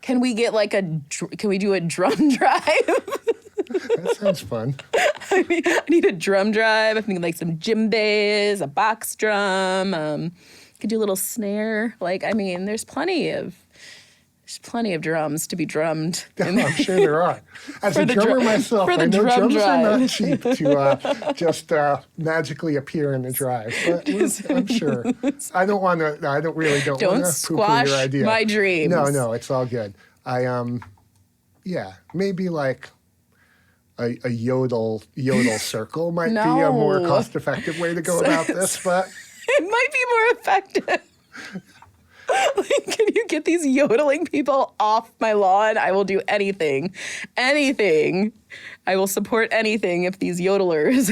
Can we get like can we do a drum drive? That sounds fun. I need a drum drive. I think like some djembes, a box drum. Could do a little snare. There's plenty of drums to be drummed. I'm sure there are. As a drummer myself, I know drums are not cheap to just magically appear in the drive. But I'm sure. I don't want to squash your idea. my dreams. No, it's all good. Maybe like a yodel circle might be a more cost-effective way to go about this, but it might be more effective. Can you get these yodeling people off my lawn? I will do anything. Anything. I will support anything if these yodelers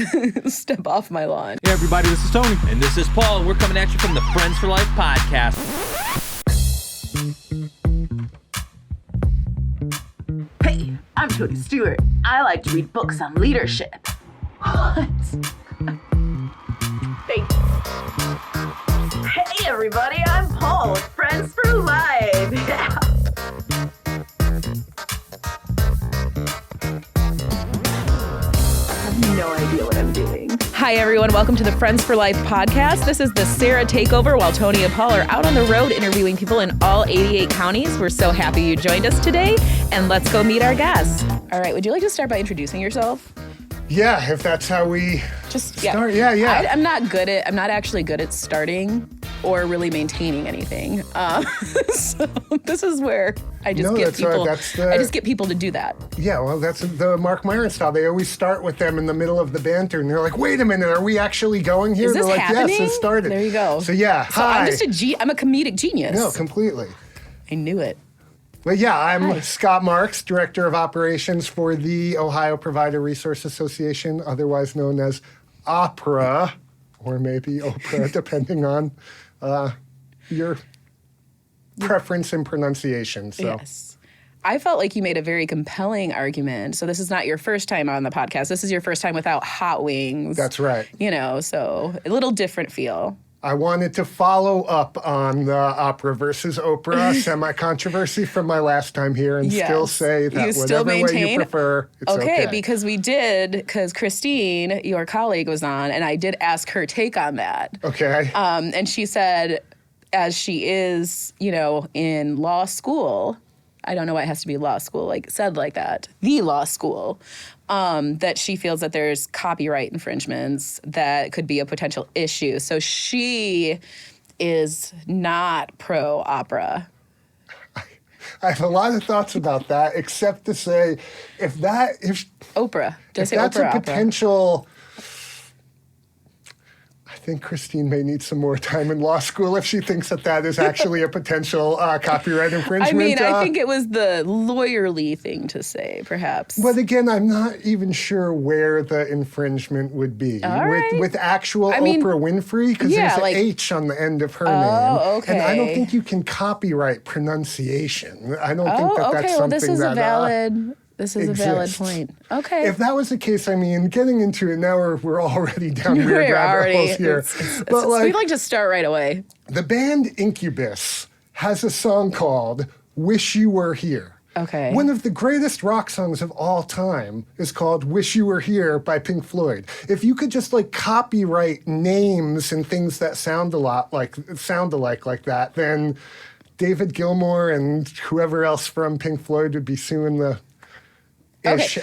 step off my lawn. Hey everybody, this is Tony. And this is Paul. We're coming at you from the Friends for Life podcast. Hey, I'm Tony Stewart. I like to read books on leadership. What? Thanks. Hey everybody, I'm Paul with Friends for Life. Yeah. I have no idea what I'm doing. Hi everyone, welcome to the Friends for Life podcast. This is the Sarah takeover while Tony and Paul are out on the road interviewing people in all 88 counties. We're so happy you joined us today, and let's go meet our guests. All right, would you like to start by introducing yourself? yeah, if that's how we start. Yeah. I'm not actually good at starting or really maintaining anything. So this is where I just get people to do that. Yeah, well, that's the Mark Myron style. They always start with them in the middle of the banter, and they're like, "Wait a minute, are we actually going here?" Is this they're like, happening? "Yes, it started." There you go. So yeah, so hi. I'm a comedic genius. No, completely. I knew it. Well, yeah, I'm Scott Marks, Director of Operations for the Ohio Provider Resource Association, otherwise known as OPRA, or maybe Oprah, depending on your preference and pronunciation. So. Yes. I felt like you made a very compelling argument. So this is not your first time on the podcast. This is your first time without hot wings. That's right. So a little different feel. I wanted to follow up on the Opera versus Oprah semi-controversy from my last time here and still say that whatever way you prefer, it's okay. Because Christine, your colleague, was on, and I did ask her take on that. Okay. And she said, as she is, in law school, I don't know why it has to be law school, said like that, the law school, that she feels that there's copyright infringements that could be a potential issue. So she is not pro-opera. I have a lot of thoughts about that, except to say, if Oprah. If that's a potential... I think Christine may need some more time in law school if she thinks that is actually a potential copyright infringement. I think it was the lawyerly thing to say, perhaps. But again, I'm not even sure where the infringement would be. With actual Oprah Winfrey, because there's an H on the end of her name. Okay. And I don't think you can copyright pronunciation. I don't think that's something this is a valid point. Okay. If that was the case, getting into it now, we're already down weird rabbit holes here. But we'd like to start right away. The band Incubus has a song called "Wish You Were Here." Okay. One of the greatest rock songs of all time is called "Wish You Were Here" by Pink Floyd. If you could just copyright names and things that sound alike like that, then David Gilmour and whoever else from Pink Floyd would be suing the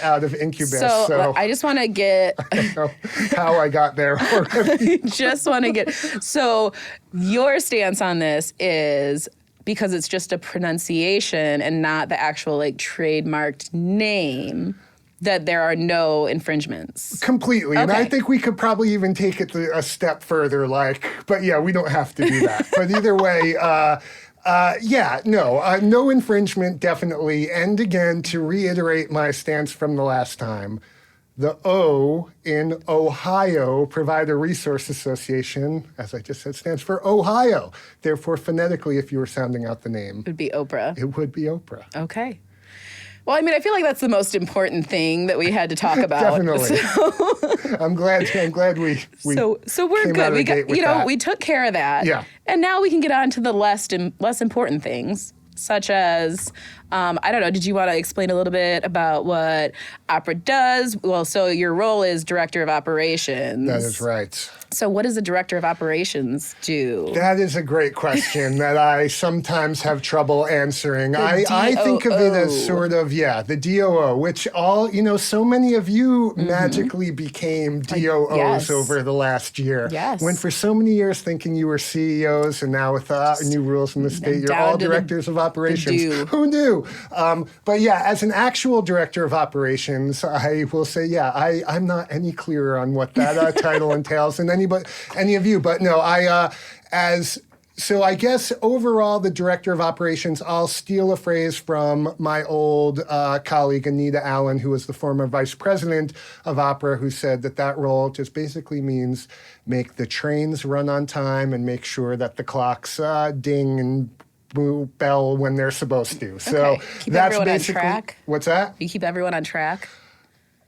out of Incubus. So I just want to get... I don't know how I got there already. So your stance on this is because it's just a pronunciation and not the actual trademarked name, that there are no infringements. Completely. Okay. And I think we could probably even take it a step further, but yeah, we don't have to do that. But either way, no infringement, definitely. And again, to reiterate my stance from the last time, the O in Ohio Provider Resource Association, as I just said, stands for Ohio. Therefore, phonetically, if you were sounding out the name, it would be Oprah. It would be Oprah. Okay. Well, I feel like that's the most important thing that we had to talk about. Definitely. So. I'm glad we So we're good. We took care of that. Yeah. And now we can get on to the less important things, such as I don't know. Did you want to explain a little bit about what opera does? Well, so your role is director of operations. That is right. So what does the director of operations do? That is a great question that I sometimes have trouble answering. I think of it as sort of, the DOO, which so many of you magically became DOOs over the last year. Yes. When for so many years thinking you were CEOs, and now with new rules in the state, you're all directors of operations. Who knew? But as an actual director of operations, I will say, I'm not any clearer on what that title entails than any of you. But no, So I guess overall, the director of operations, I'll steal a phrase from my old colleague, Anita Allen, who was the former vice president of opera, who said that role just basically means make the trains run on time and make sure that the clocks ding and bell when they're supposed to. So keep that's everyone basically on track. What's that? You keep everyone on track.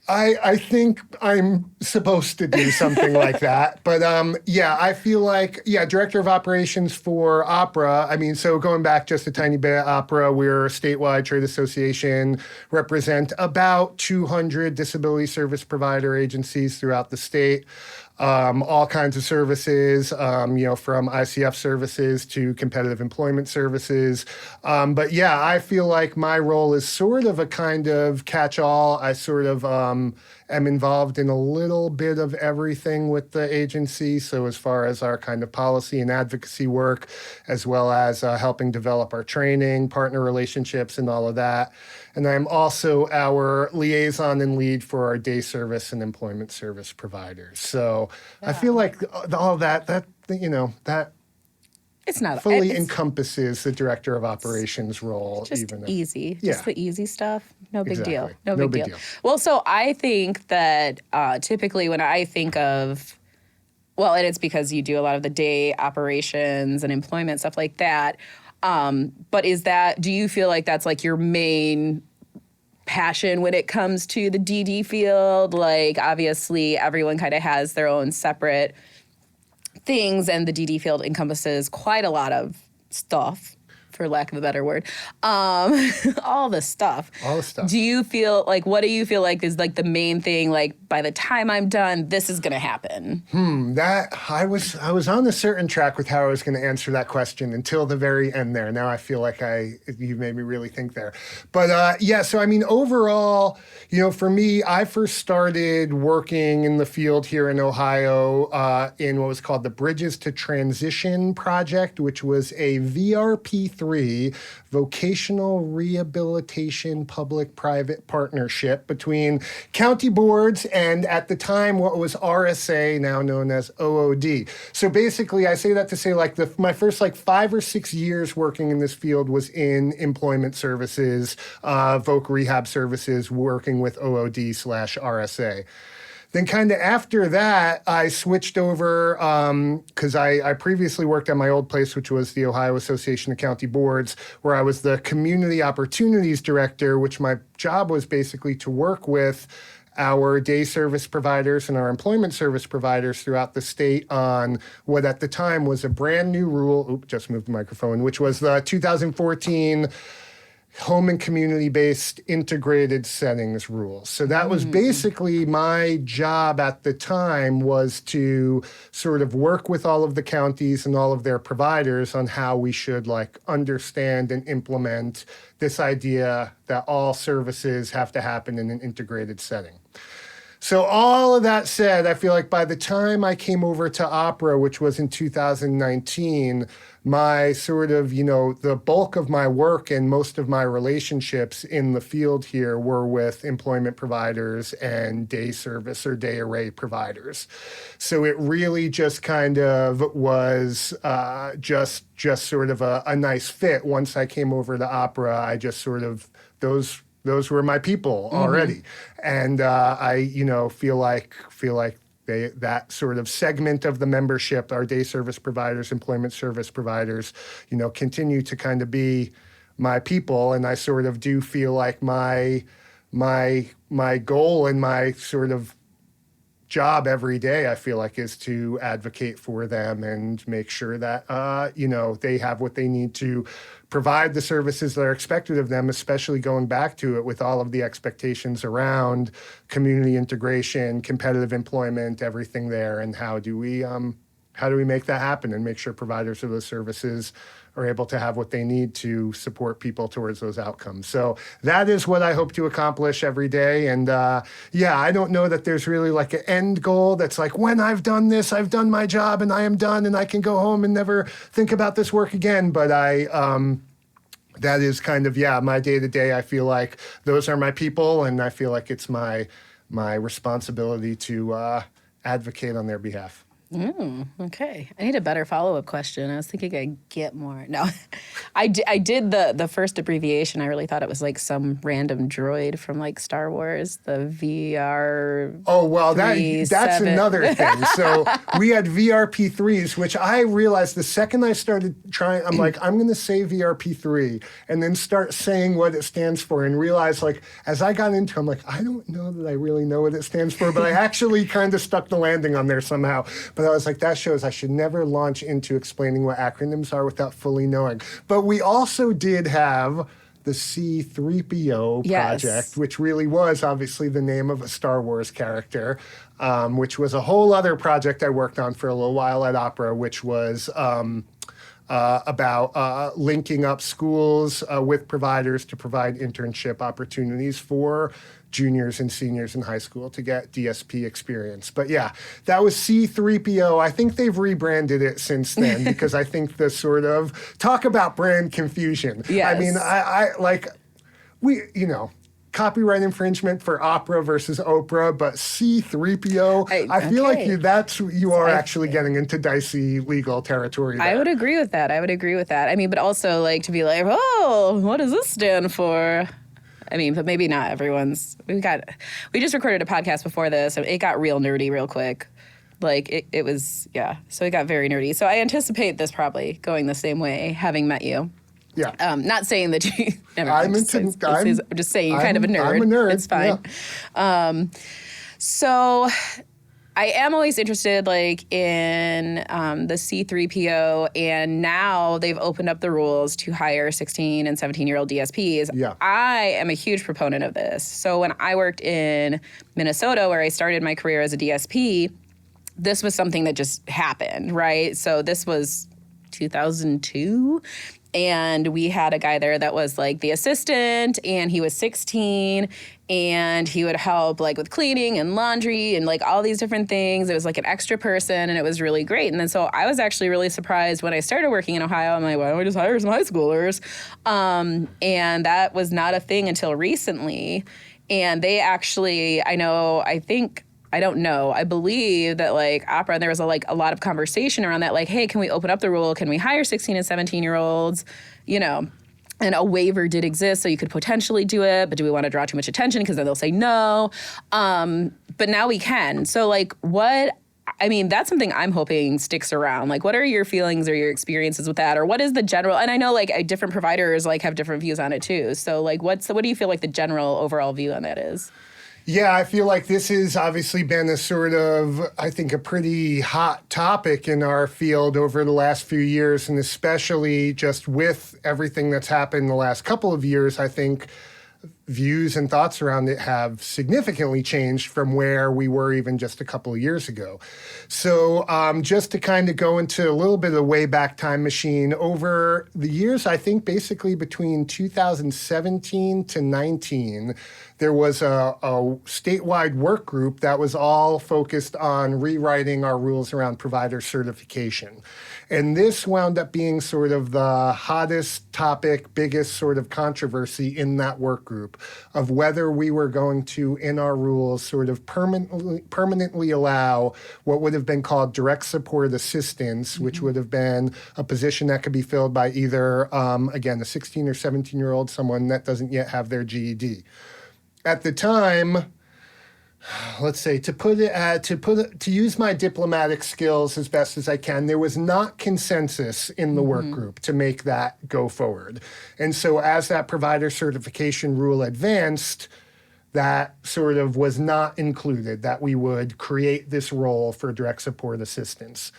I think I'm supposed to do something like that. But I feel like, director of operations for opera. I mean, so going back just a tiny bit, opera, we're a statewide trade association, represent about 200 disability service provider agencies throughout the state. All kinds of services, from ICF services to competitive employment services. But I feel like my role is sort of a kind of catch-all. I sort of am involved in a little bit of everything with the agency. So as far as our kind of policy and advocacy work, as well as helping develop our training, partner relationships, and all of that. And I'm also our liaison and lead for our day service and employment service providers. So I feel like all of that it's not fully encompasses the director of operations role. Just easy. Yeah. Just the easy stuff. No big deal. Exactly. No big deal. Well, so I think that typically when I think of, and it's because you do a lot of the day operations and employment, stuff like that. But do you feel like that's like your main passion when it comes to the DD field? Like, obviously, everyone kind of has their own separate things, and the DD field encompasses quite a lot of stuff, for lack of a better word. All the stuff. Do you feel like, what do you feel like is like the main thing, like by the time I'm done, this is going to happen? I was on a certain track with how I was going to answer that question until the very end there. Now I feel like you made me really think there. But so I mean, overall, for me, I first started working in the field here in Ohio in what was called the Bridges to Transition Project, which was a VRP3 vocational rehabilitation public-private partnership between county boards and, at the time, what was RSA, now known as OOD. So basically, I say that to say, like, my first 5 or 6 years working in this field was in employment services, voc rehab services, working with OOD/RSA. Then kind of after that, I switched over because I previously worked at my old place, which was the Ohio Association of County Boards, where I was the Community Opportunities Director, which my job was basically to work with our day service providers and our employment service providers throughout the state on what at the time was a brand new rule, just moved the microphone, which was the 2014 home and community-based integrated settings rules. So that was basically my job at the time, was to sort of work with all of the counties and all of their providers on how we should understand and implement this idea that all services have to happen in an integrated setting. So all of that said, I feel like by the time I came over to opera, which was in 2019, my sort of, the bulk of my work and most of my relationships in the field here were with employment providers and day service or day array providers. So it really just kind of was just sort of a nice fit. Once I came over to opera, I just sort of, those were my people already. And I, feel like that sort of segment of the membership, our day service providers, employment service providers, continue to kind of be my people. And I sort of do feel like my goal and my sort of job every day, I feel like, is to advocate for them and make sure that, they have what they need to provide the services that are expected of them, especially going back to it with all of the expectations around community integration, competitive employment, everything there, and how do we make that happen and make sure providers of those services are able to have what they need to support people towards those outcomes. So that is what I hope to accomplish every day. And I don't know that there's really like an end goal that's like, when I've done this, I've done my job and I am done and I can go home and never think about this work again. But that is kind of, my day-to-day. I feel like those are my people, and I feel like it's my responsibility to advocate on their behalf. Okay. I need a better follow-up question. I was thinking I'd get more. No, I did the first abbreviation. I really thought it was like some random droid from like Star Wars, the VR. Oh, well, that's another thing. So we had VRP3s, which I realized the second I started trying, I'm like, I'm going to say VRP3 and then start saying what it stands for and realize, like, as I got into it, I'm like, I don't know that I really know what it stands for, but I actually kind of stuck the landing on there somehow. But I was like, that shows I should never launch into explaining what acronyms are without fully knowing. But we also did have the C3po Project, which really was obviously the name of a Star Wars character, which was a whole other project I worked on for a little while at Opera, which was about linking up schools with providers to provide internship opportunities for juniors and seniors in high school to get DSP experience. But yeah, that was C3po. I think they've rebranded it since then because I think the sort of talk about brand confusion. Yes. I mean, I like, copyright infringement for Opera versus Oprah, but C3po, I feel like you are actually getting into dicey legal territory there. I would agree with that. I mean, but also like to be like, oh, what does this stand for? I mean, but maybe not everyone's. We just recorded a podcast before this, and it got real nerdy real quick. Like it was, so it got very nerdy. So I anticipate this probably going the same way, having met you. Yeah. Not saying that you. I'm just saying you're kind of a nerd. I'm a nerd. It's fine. Yeah. So I am always interested, like, in the C3po, and now they've opened up the rules to hire 16 and 17-year-old DSPs. Yeah. I am a huge proponent of this. So when I worked in Minnesota, where I started my career as a DSP, this was something that just happened, right? So this was 2002. And we had a guy there that was like the assistant, and he was 16, and he would help like with cleaning and laundry and like all these different things. It was like an extra person, and it was really great. And then so I was actually really surprised when I started working in Ohio. I'm like, why don't we just hire some high schoolers? And that was not a thing until recently. And they actually, I believe that like Opera, and there was a lot of conversation around that, like, hey, can we open up the rule? Can we hire 16 and 17-year-olds? And a waiver did exist, so you could potentially do it, but do we want to draw too much attention? Because then they'll say no. But now we can. So that's something I'm hoping sticks around. Like, what are your feelings or your experiences with that? Or what is the general, and I know like different providers like have different views on it too. So like, what do you feel like the general overall view on that is? Yeah, I feel like this has obviously been a sort of, I think, a pretty hot topic in our field over the last few years, and especially just with everything that's happened in the last couple of years, I think views and thoughts around it have significantly changed from where we were even just a couple of years ago. So just to kind of go into a little bit of a way back time machine, over the years, I think basically between 2017 to 19, there was a statewide work group that was all focused on rewriting our rules around provider certification. And this wound up being sort of the hottest topic, biggest sort of controversy in that work group of whether we were going to, in our rules, sort of permanently allow what would have been called direct support assistance, which would have been a position that could be filled by either, again, a 16 or 17-year-old, someone that doesn't yet have their GED. At the time, let's say, to use my diplomatic skills as best as I can, there was not consensus in the work group to make that go forward. And so as that provider certification rule advanced, that sort of was not included, that we would create this role for direct support assistance.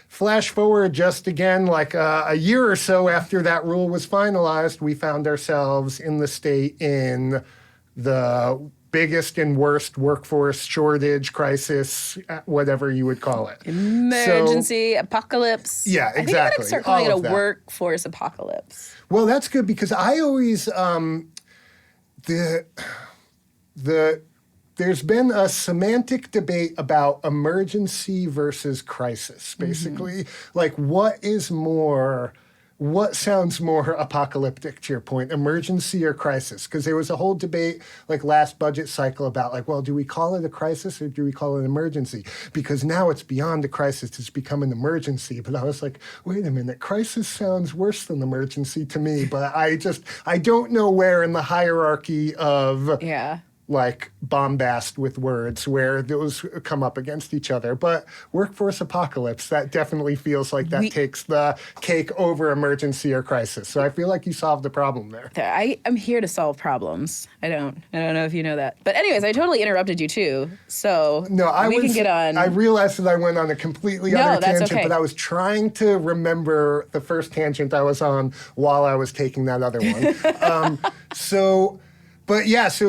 flash forward just again, like a year or so after that rule was finalized, we found ourselves in the state in the biggest and worst workforce shortage crisis, whatever you would call it. Emergency apocalypse. Yeah, I think I'm exactly. going to start calling it All a of that. workforce apocalypse. Well, that's good because I always there's been a semantic debate about emergency versus crisis, basically. Like, what sounds more apocalyptic, to your point, emergency or crisis? Because there was a whole debate, like last budget cycle, about like, well, do we call it a crisis or do we call it an emergency? Because now it's beyond a crisis, it's become an emergency. But I was like, wait a minute, crisis sounds worse than emergency to me. But I don't know where in the hierarchy of like bombast with words where those come up against each other. But workforce apocalypse, that definitely feels like that takes the cake over emergency or crisis. So I feel like you solved the problem there. I am here to solve problems. I don't know if you know that. But anyways, I totally interrupted you too. So we can get on. I realized that I went on a completely other that's tangent, okay. but I was trying to remember the first tangent I was on while I was taking that other one. So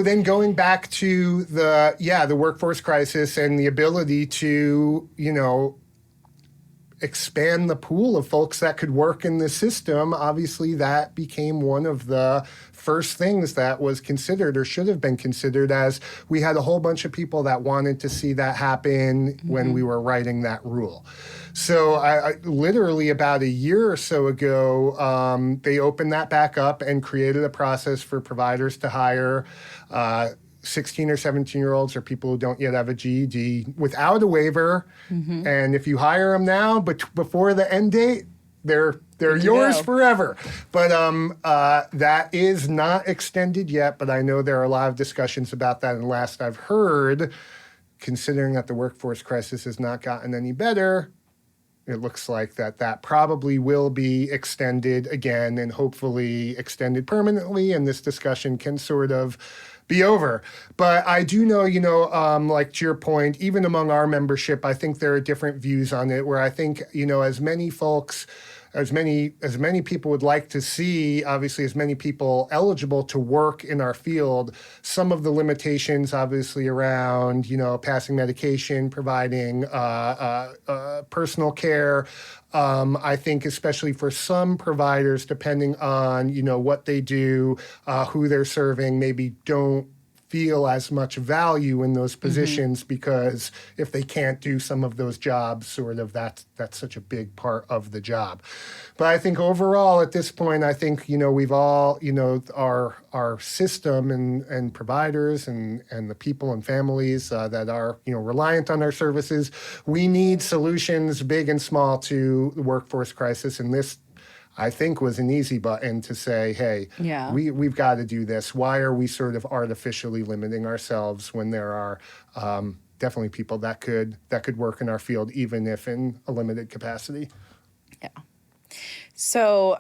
then going back to the workforce crisis and the ability to, expand the pool of folks that could work in the system, obviously that became one of the first things that was considered or should have been considered, as we had a whole bunch of people that wanted to see that happen when we were writing that rule. So I literally about a year or so ago, they opened that back up and created a process for providers to hire 16 or 17-year-olds or people who don't yet have a GED without a waiver. And if you hire them now, but before the end date, they're yours forever. But that is not extended yet, but I know there are a lot of discussions about that. And last I've heard, considering that the workforce crisis has not gotten any better, it looks like that probably will be extended again and hopefully extended permanently, and this discussion can sort of be over. But I do know, like to your point, even among our membership, I think there are different views on it, where I think, as many folks, as many people would like to see, obviously, as many people eligible to work in our field, some of the limitations, obviously, around, passing medication, providing personal care, I think especially for some providers, depending on, what they do, who they're serving, maybe don't feel as much value in those positions because if they can't do some of those jobs, sort of that's such a big part of the job. But I think overall at this point, I think, we've all, our system and providers and the people and families that are, reliant on our services, we need solutions big and small to the workforce crisis. And this, I think, was an easy button to say, hey, we've got to do this. Why are we sort of artificially limiting ourselves when there are definitely people that could work in our field, even if in a limited capacity? Yeah. So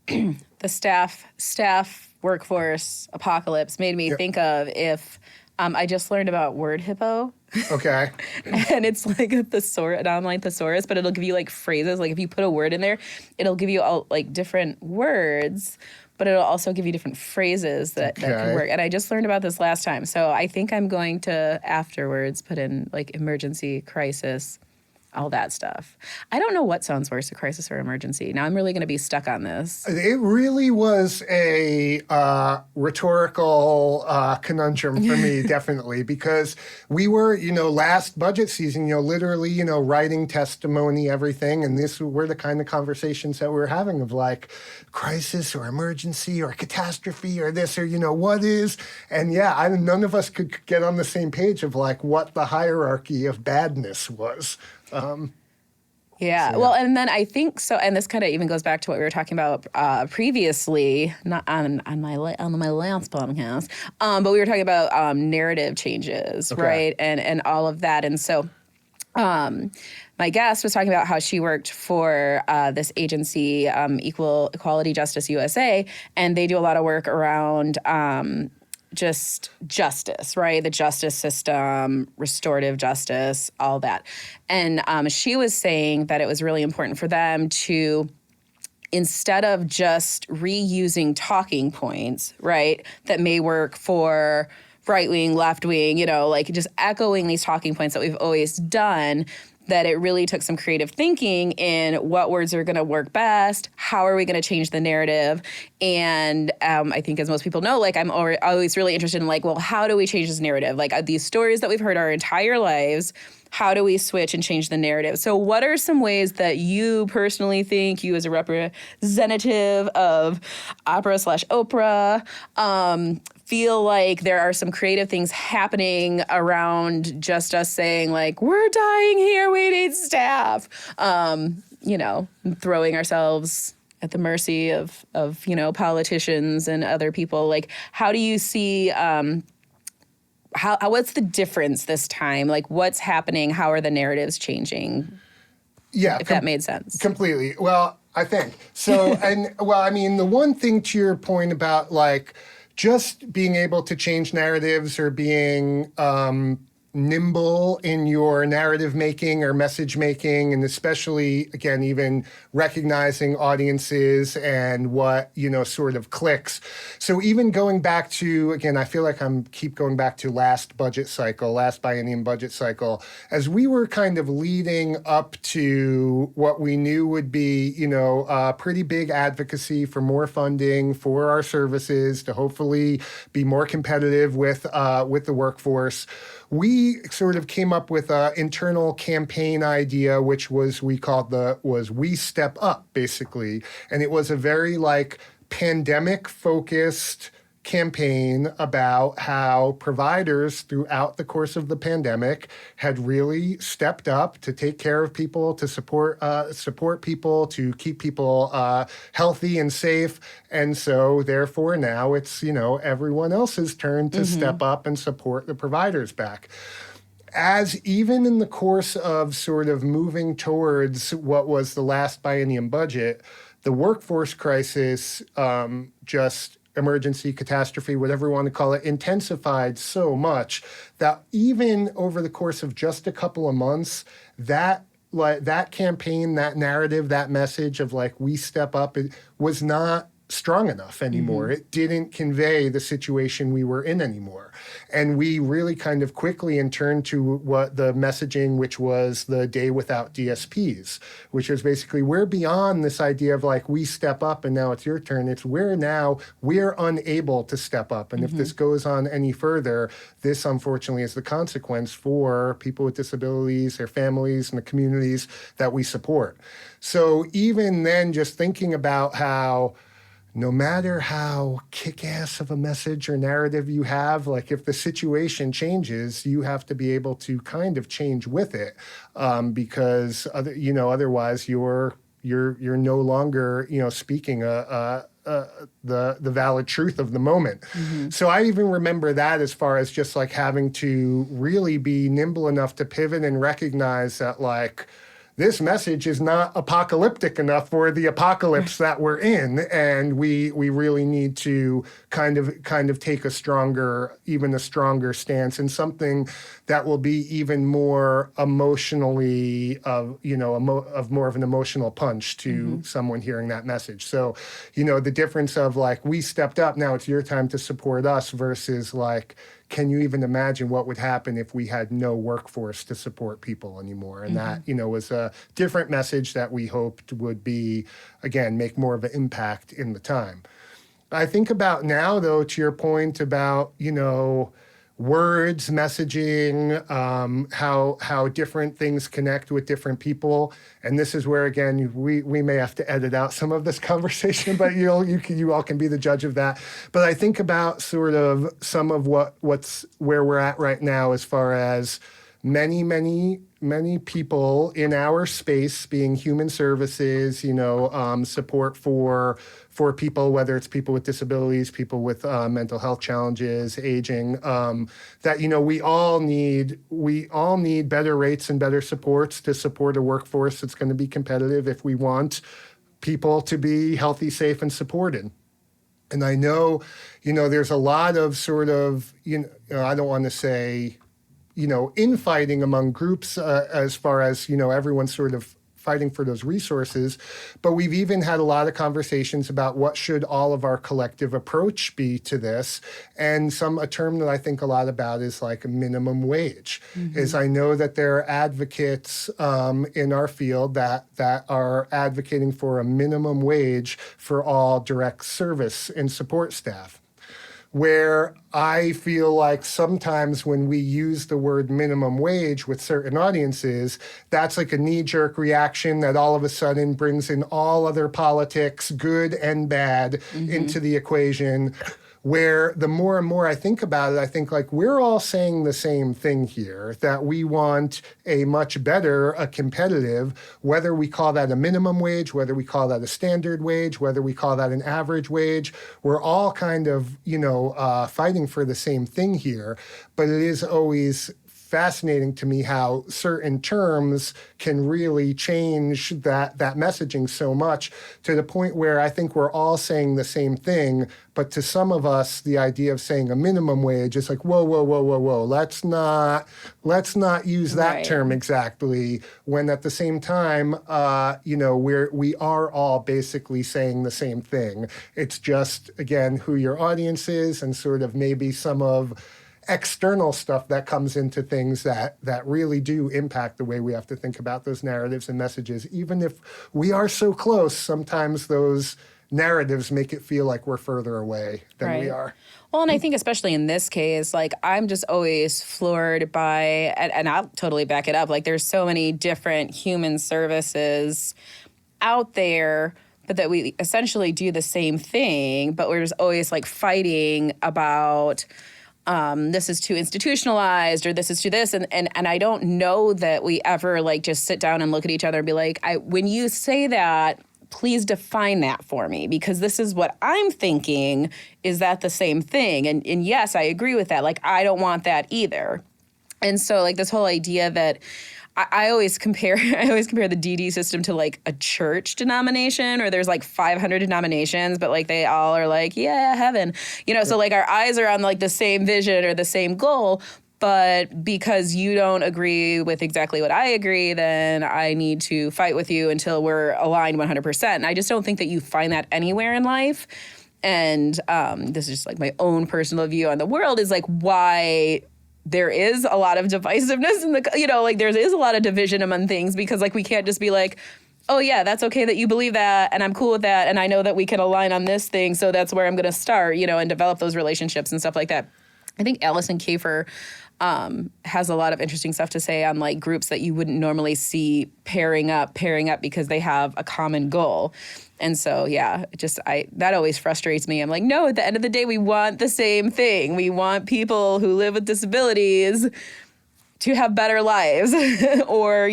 the staff workforce apocalypse made me think of if I just learned about word hippo. Okay. And it's like an online thesaurus, but it'll give you like phrases. Like if you put a word in there, it'll give you all like different words, but it'll also give you different phrases that can work. And I just learned about this last time. So I think I'm going to afterwards put in like emergency, crisis, all that stuff. I don't know what sounds worse, a crisis or emergency. Now I'm really going to be stuck on this. It really was a rhetorical conundrum for me, definitely, because we were, last budget season, literally, writing testimony, everything, and this were the kind of conversations that we were having of like crisis or emergency or catastrophe or this or, what is, and none of us could get on the same page of like what the hierarchy of badness was. Well, and then I think so, and this kind of even goes back to what we were talking about previously, not on my last podcast, but we were talking about narrative changes, right, and all of that, and so my guest was talking about how she worked for this agency, Equality Justice USA, and they do a lot of work around just justice, right? The justice system, restorative justice, all that. And she was saying that it was really important for them to, instead of just reusing talking points, right, that may work for right wing, left wing, like just echoing these talking points that we've always done, that it really took some creative thinking in what words are going to work best, how are we going to change the narrative. And I think, as most people know, like I'm always really interested in like, well, how do we change this narrative? Like these stories that we've heard our entire lives, how do we switch and change the narrative? So what are some ways that you personally think, you as a representative of opera/Oprah, feel like there are some creative things happening around just us saying like, we're dying here, we need staff, throwing ourselves at the mercy of politicians and other people? Like, how do you see, what's the difference this time? Like, what's happening? How are the narratives changing? Yeah. If that made sense. Completely. Well, I think. So, the one thing to your point about like, just being able to change narratives or being nimble in your narrative making or message making, and especially, again, even recognizing audiences and what, sort of clicks. So even going back to, again, I feel like keep going back to last biennium budget cycle, as we were kind of leading up to what we knew would be, pretty big advocacy for more funding for our services to hopefully be more competitive with the workforce. We sort of came up with an internal campaign idea, which we Step Up, basically. And it was a very like pandemic-focused campaign about how providers throughout the course of the pandemic had really stepped up to take care of people, to support people, to keep people healthy and safe. And so therefore now it's, everyone else's turn to step up and support the providers back. As even in the course of sort of moving towards what was the last biennium budget, the workforce crisis, just emergency, catastrophe, whatever you want to call it, intensified so much that even over the course of just a couple of months, that campaign, that narrative, that message of like, we step up, it was not strong enough anymore. It didn't convey the situation we were in anymore. And we really kind of quickly turned to what the messaging, which was the day without DSPs, which is basically, we're beyond this idea of like, we step up and now it's your turn. It's we're unable to step up. And if this goes on any further, this unfortunately is the consequence for people with disabilities, their families, and the communities that we support. So even then, just thinking about how no matter how kick-ass of a message or narrative you have, like if the situation changes, you have to be able to kind of change with it, because otherwise you're no longer speaking the valid truth of the moment. So I even remember that as far as just like having to really be nimble enough to pivot and recognize that like, this message is not apocalyptic enough for the apocalypse that we're in, and we really need to kind of take a stronger stance, and something that will be even more emotionally of more of an emotional punch to someone hearing that message. So, the difference of like, we stepped up, now it's your time to support us, versus like, can you even imagine what would happen if we had no workforce to support people anymore? And that, was a different message that we hoped would be, again, make more of an impact in the time. I think about now, though, to your point about, words, messaging, how different things connect with different people. And this is where, again, we may have to edit out some of this conversation, but you all can be the judge of that. But I think about sort of some of what's where we're at right now, as far as many people in our space being human services, support for people, whether it's people with disabilities, people with mental health challenges, aging, that, we all need better rates and better supports to support a workforce that's going to be competitive if we want people to be healthy, safe, and supported. And I know, there's a lot of sort of, I don't want to say, infighting among groups as far as, everyone's sort of fighting for those resources. But we've even had a lot of conversations about what should all of our collective approach be to this. And a term that I think a lot about is like a minimum wage. Is I know that there are advocates in our field that are advocating for a minimum wage for all direct service and support staff. Where I feel like sometimes when we use the word minimum wage with certain audiences, that's like a knee-jerk reaction that all of a sudden brings in all other politics, good and bad, into the equation. Where the more and more I think about it, I think like we're all saying the same thing here, that we want a much better, a competitive, whether we call that a minimum wage, whether we call that a standard wage, whether we call that an average wage, we're all kind of, fighting for the same thing here. But it is always fascinating to me how certain terms can really change that messaging so much to the point where I think we're all saying the same thing, but to some of us, the idea of saying a minimum wage is like, whoa, let's not use that term exactly, when at the same time, we are all basically saying the same thing. It's just, again, who your audience is and sort of maybe some of external stuff that comes into things that really do impact the way we have to think about those narratives and messages. Even if we are so close, sometimes those narratives make it feel like we're further away than we are. Well, and I think especially in this case, like I'm just always floored by, and I'll totally back it up, like there's so many different human services out there, but that we essentially do the same thing, but we're just always like fighting about this is too institutionalized or this is too this. And I don't know that we ever like just sit down and look at each other and be like, when you say that, please define that for me, because this is what I'm thinking. Is that the same thing? And yes, I agree with that. Like, I don't want that either. And so like this whole idea that I always compare the DD system to like a church denomination, or there's like 500 denominations, but like they all are like, yeah, heaven, so like our eyes are on like the same vision or the same goal. But because you don't agree with exactly what I agree, then I need to fight with you until we're aligned 100%. And I just don't think that you find that anywhere in life. And this is just like my own personal view on the world, is like why there is a lot of divisiveness in the, like there is a lot of division among things, because like we can't just be like, oh yeah, that's okay that you believe that and I'm cool with that and I know that we can align on this thing, so that's where I'm going to start, and develop those relationships and stuff like that. I think Allison Kafer has a lot of interesting stuff to say on like groups that you wouldn't normally see pairing up because they have a common goal. And so, yeah, that always frustrates me. I'm like, no, at the end of the day, we want the same thing. We want people who live with disabilities to have better lives or,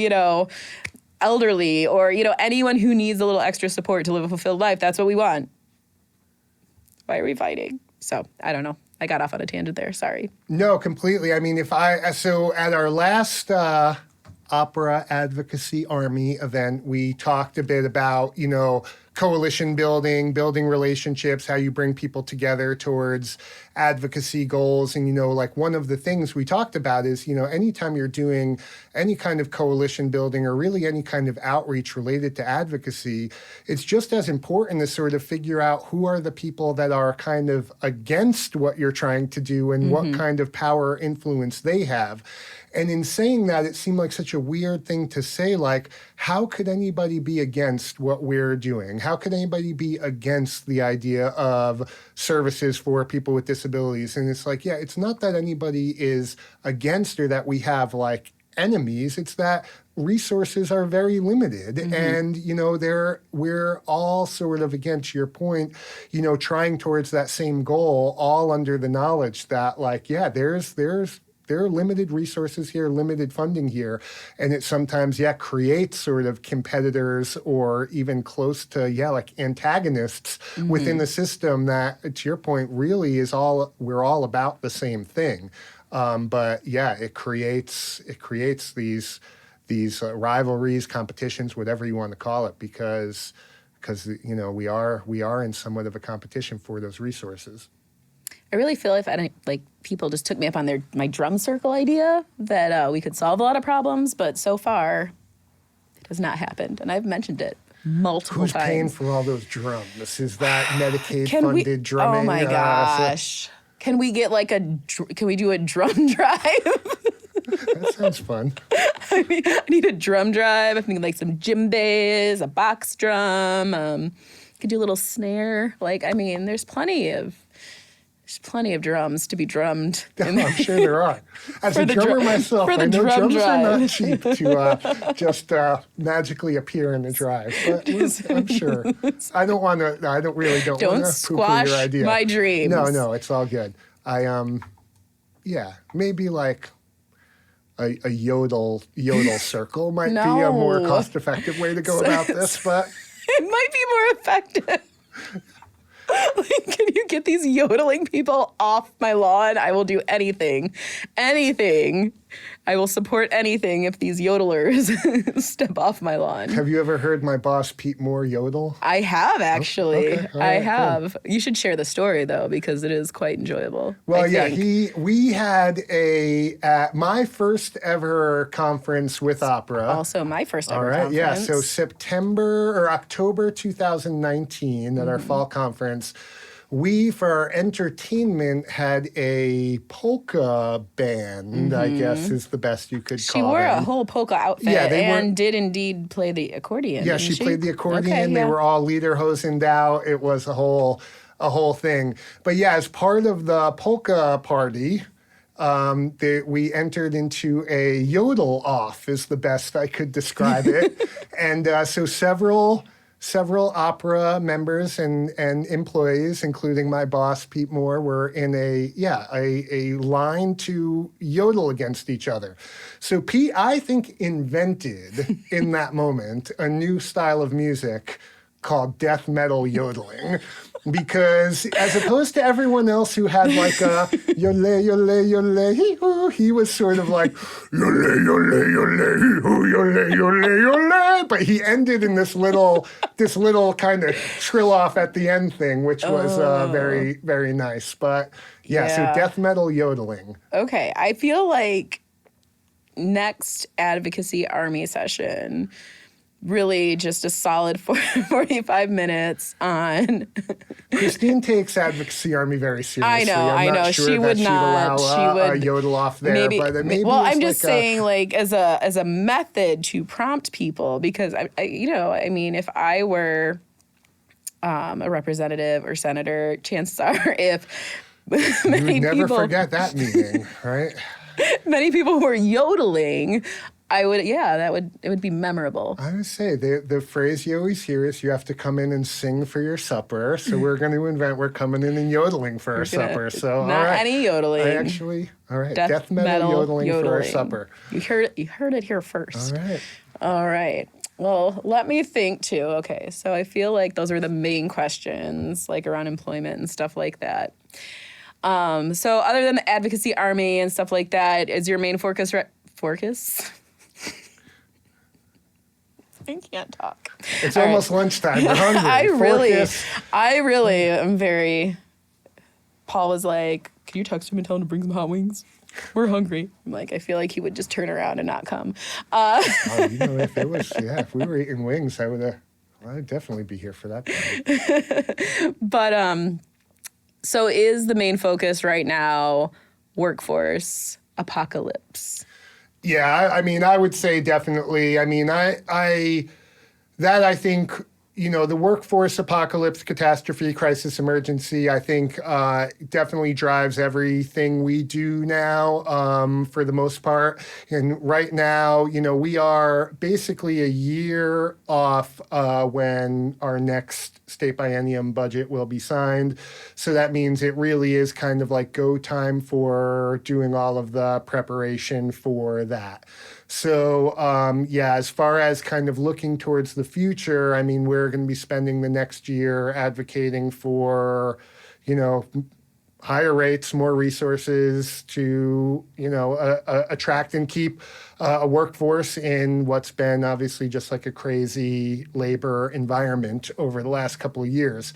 elderly or, anyone who needs a little extra support to live a fulfilled life. That's what we want. Why are we fighting? So I don't know. I got off on a tangent there. Sorry. No, completely. I mean, so at our last Opera Advocacy Army event, we talked a bit about, coalition building relationships, how you bring people together towards advocacy goals. And, like one of the things we talked about is, anytime you're doing any kind of coalition building or really any kind of outreach related to advocacy, it's just as important to sort of figure out who are the people that are kind of against what you're trying to do and what kind of power or influence they have. And in saying that, it seemed like such a weird thing to say, like, how could anybody be against what we're doing? How could anybody be against the idea of services for people with disabilities? And it's like, yeah, it's not that anybody is against or that we have, like, enemies. It's that resources are very limited. And, we're all sort of, again, to your point, trying towards that same goal, all under the knowledge that, like, yeah, there are limited resources here, limited funding here, and it sometimes, creates sort of competitors or even close to, like antagonists within the system that, to your point, really we're all about the same thing. But it creates these rivalries, competitions, whatever you want to call it, because because we are in somewhat of a competition for those resources. I really feel if people just took me up on my drum circle idea that we could solve a lot of problems, but so far it has not happened, and I've mentioned it multiple Who's times. paying for all those drums? Is that Medicaid-funded drumming? Oh my gosh! Can we get can we do a drum drive? That sounds fun. I need a drum drive. I think like some djembes, a box drum. Could do a little snare. There's plenty of drums to be drummed. I'm sure there are. As a drummer myself, I know drums are not cheap to just magically appear in the drive. But I'm sure. I don't want to squash your idea. my dreams. No, it's all good. Maybe like a yodel circle might be a more cost-effective way to go about this, but it might be more effective. Can you get these yodeling people off my lawn? I will do anything. Anything. I will support anything if these yodelers step off my lawn. Have you ever heard my boss, Pete Moore, yodel? I have, actually. Okay. I have. Good. You should share the story, though, because it is quite enjoyable. Well, we had at my first ever conference with opera. Also my first ever conference. Yeah, so October 2019 at our fall conference, we, for our entertainment, had a polka band, I guess is the best you could call it. She wore a whole polka outfit did indeed play the accordion. Yeah, she played the accordion. Okay, They were all lederhosened out. It was a whole thing. But yeah, as part of the polka party, we entered into a yodel off is the best I could describe it. And so several opera members and employees, including my boss, Pete Moore, were in a line to yodel against each other. So Pete, I think, invented in that moment a new style of music called death metal yodeling. Because as opposed to everyone else who had like a yole, yole, yole, hee-hoo, he was sort of like yole, yole, yole, hee-hoo, yole, yole, yole. But he ended in this little kind of trill off at the end thing, which was very, very nice. But so death metal yodeling. Okay, I feel like next advocacy army session, really just a solid 45 minutes on. Christine takes advocacy army very seriously. I know. Sure she would not. She would yodel off there. Maybe. Well, I'm just saying, as a method to prompt people, because if I were a representative or senator, chances are, if you would never forget that meeting, right? Many people were yodeling. It would be memorable. I would say the phrase you always hear is you have to come in and sing for your supper. So we're going to we're coming in and yodeling for our supper. So not any yodeling. All right. Death metal yodeling for our supper. You heard it here first. All right. Well, let me think too. Okay, so I feel like those are the main questions, like around employment and stuff like that. So other than the advocacy army and stuff like that, is your main focus? I can't talk. It's almost lunchtime. We're hungry. I really am very. Paul was like, "Can you text him and tell him to bring some hot wings? We're hungry." I'm like, I feel like he would just turn around and not come. If we were eating wings, I'd definitely be here for that. But so is the main focus right now workforce apocalypse? Yeah, I would say definitely. I think, the workforce apocalypse, catastrophe, crisis, emergency, I think definitely drives everything we do now for the most part. And right now, we are basically a year off when our next state biennium budget will be signed. So that means it really is kind of like go time for doing all of the preparation for that. So, as far as kind of looking towards the future, we're going to be spending the next year advocating for, higher rates, more resources to, attract and keep a workforce in what's been obviously just like a crazy labor environment over the last couple of years.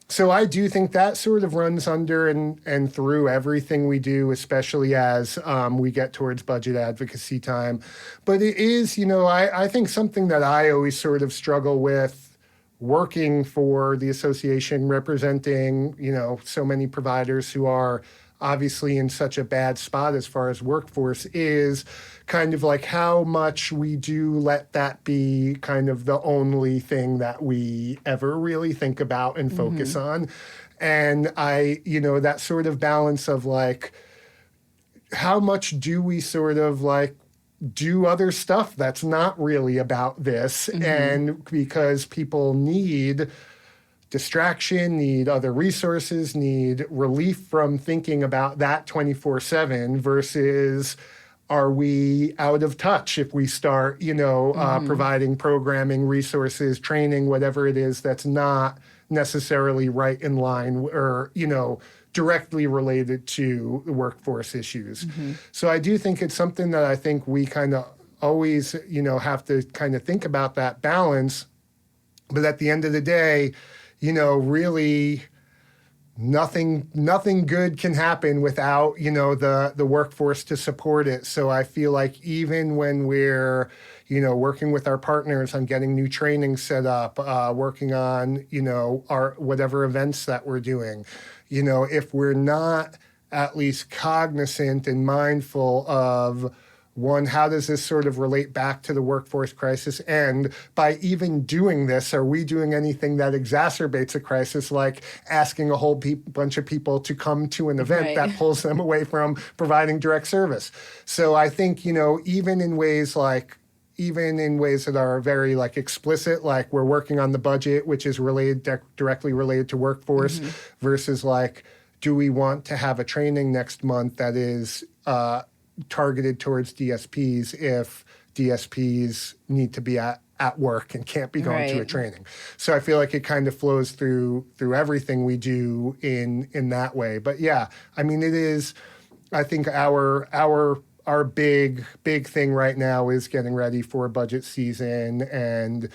So I do think that sort of runs under and through everything we do, especially as we get towards budget advocacy time. But it is, I think something that I always sort of struggle with working for the association, representing, so many providers who are obviously in such a bad spot as far as workforce, is kind of like how much we do let that be kind of the only thing that we ever really think about and focus on. And that sort of balance of like, how much do we sort of like do other stuff that's not really about this, and because people need distraction, need other resources, need relief from thinking about that 24/7 versus are we out of touch if we start, providing programming, resources, training, whatever it is that's not necessarily right in line or, directly related to the workforce issues. So I do think it's something that I think we kind of always, have to kind of think about that balance. But at the end of the day, really nothing good can happen without, the workforce to support it. So I feel like even when we're, working with our partners on getting new training set up, working on, our whatever events that we're doing, if we're not at least cognizant and mindful of, one, how does this sort of relate back to the workforce crisis? And by even doing this, are we doing anything that exacerbates a crisis, like asking a whole bunch of people to come to an event that pulls them away from providing direct service? So I think, even in ways that are very like explicit, like we're working on the budget, which is directly related to workforce, versus like, do we want to have a training next month that is targeted towards DSPs if DSPs need to be at work and can't be going to a training? So I feel like it kind of flows through everything we do in that way. But yeah, I mean, it is, I think our big thing right now is getting ready for budget season and,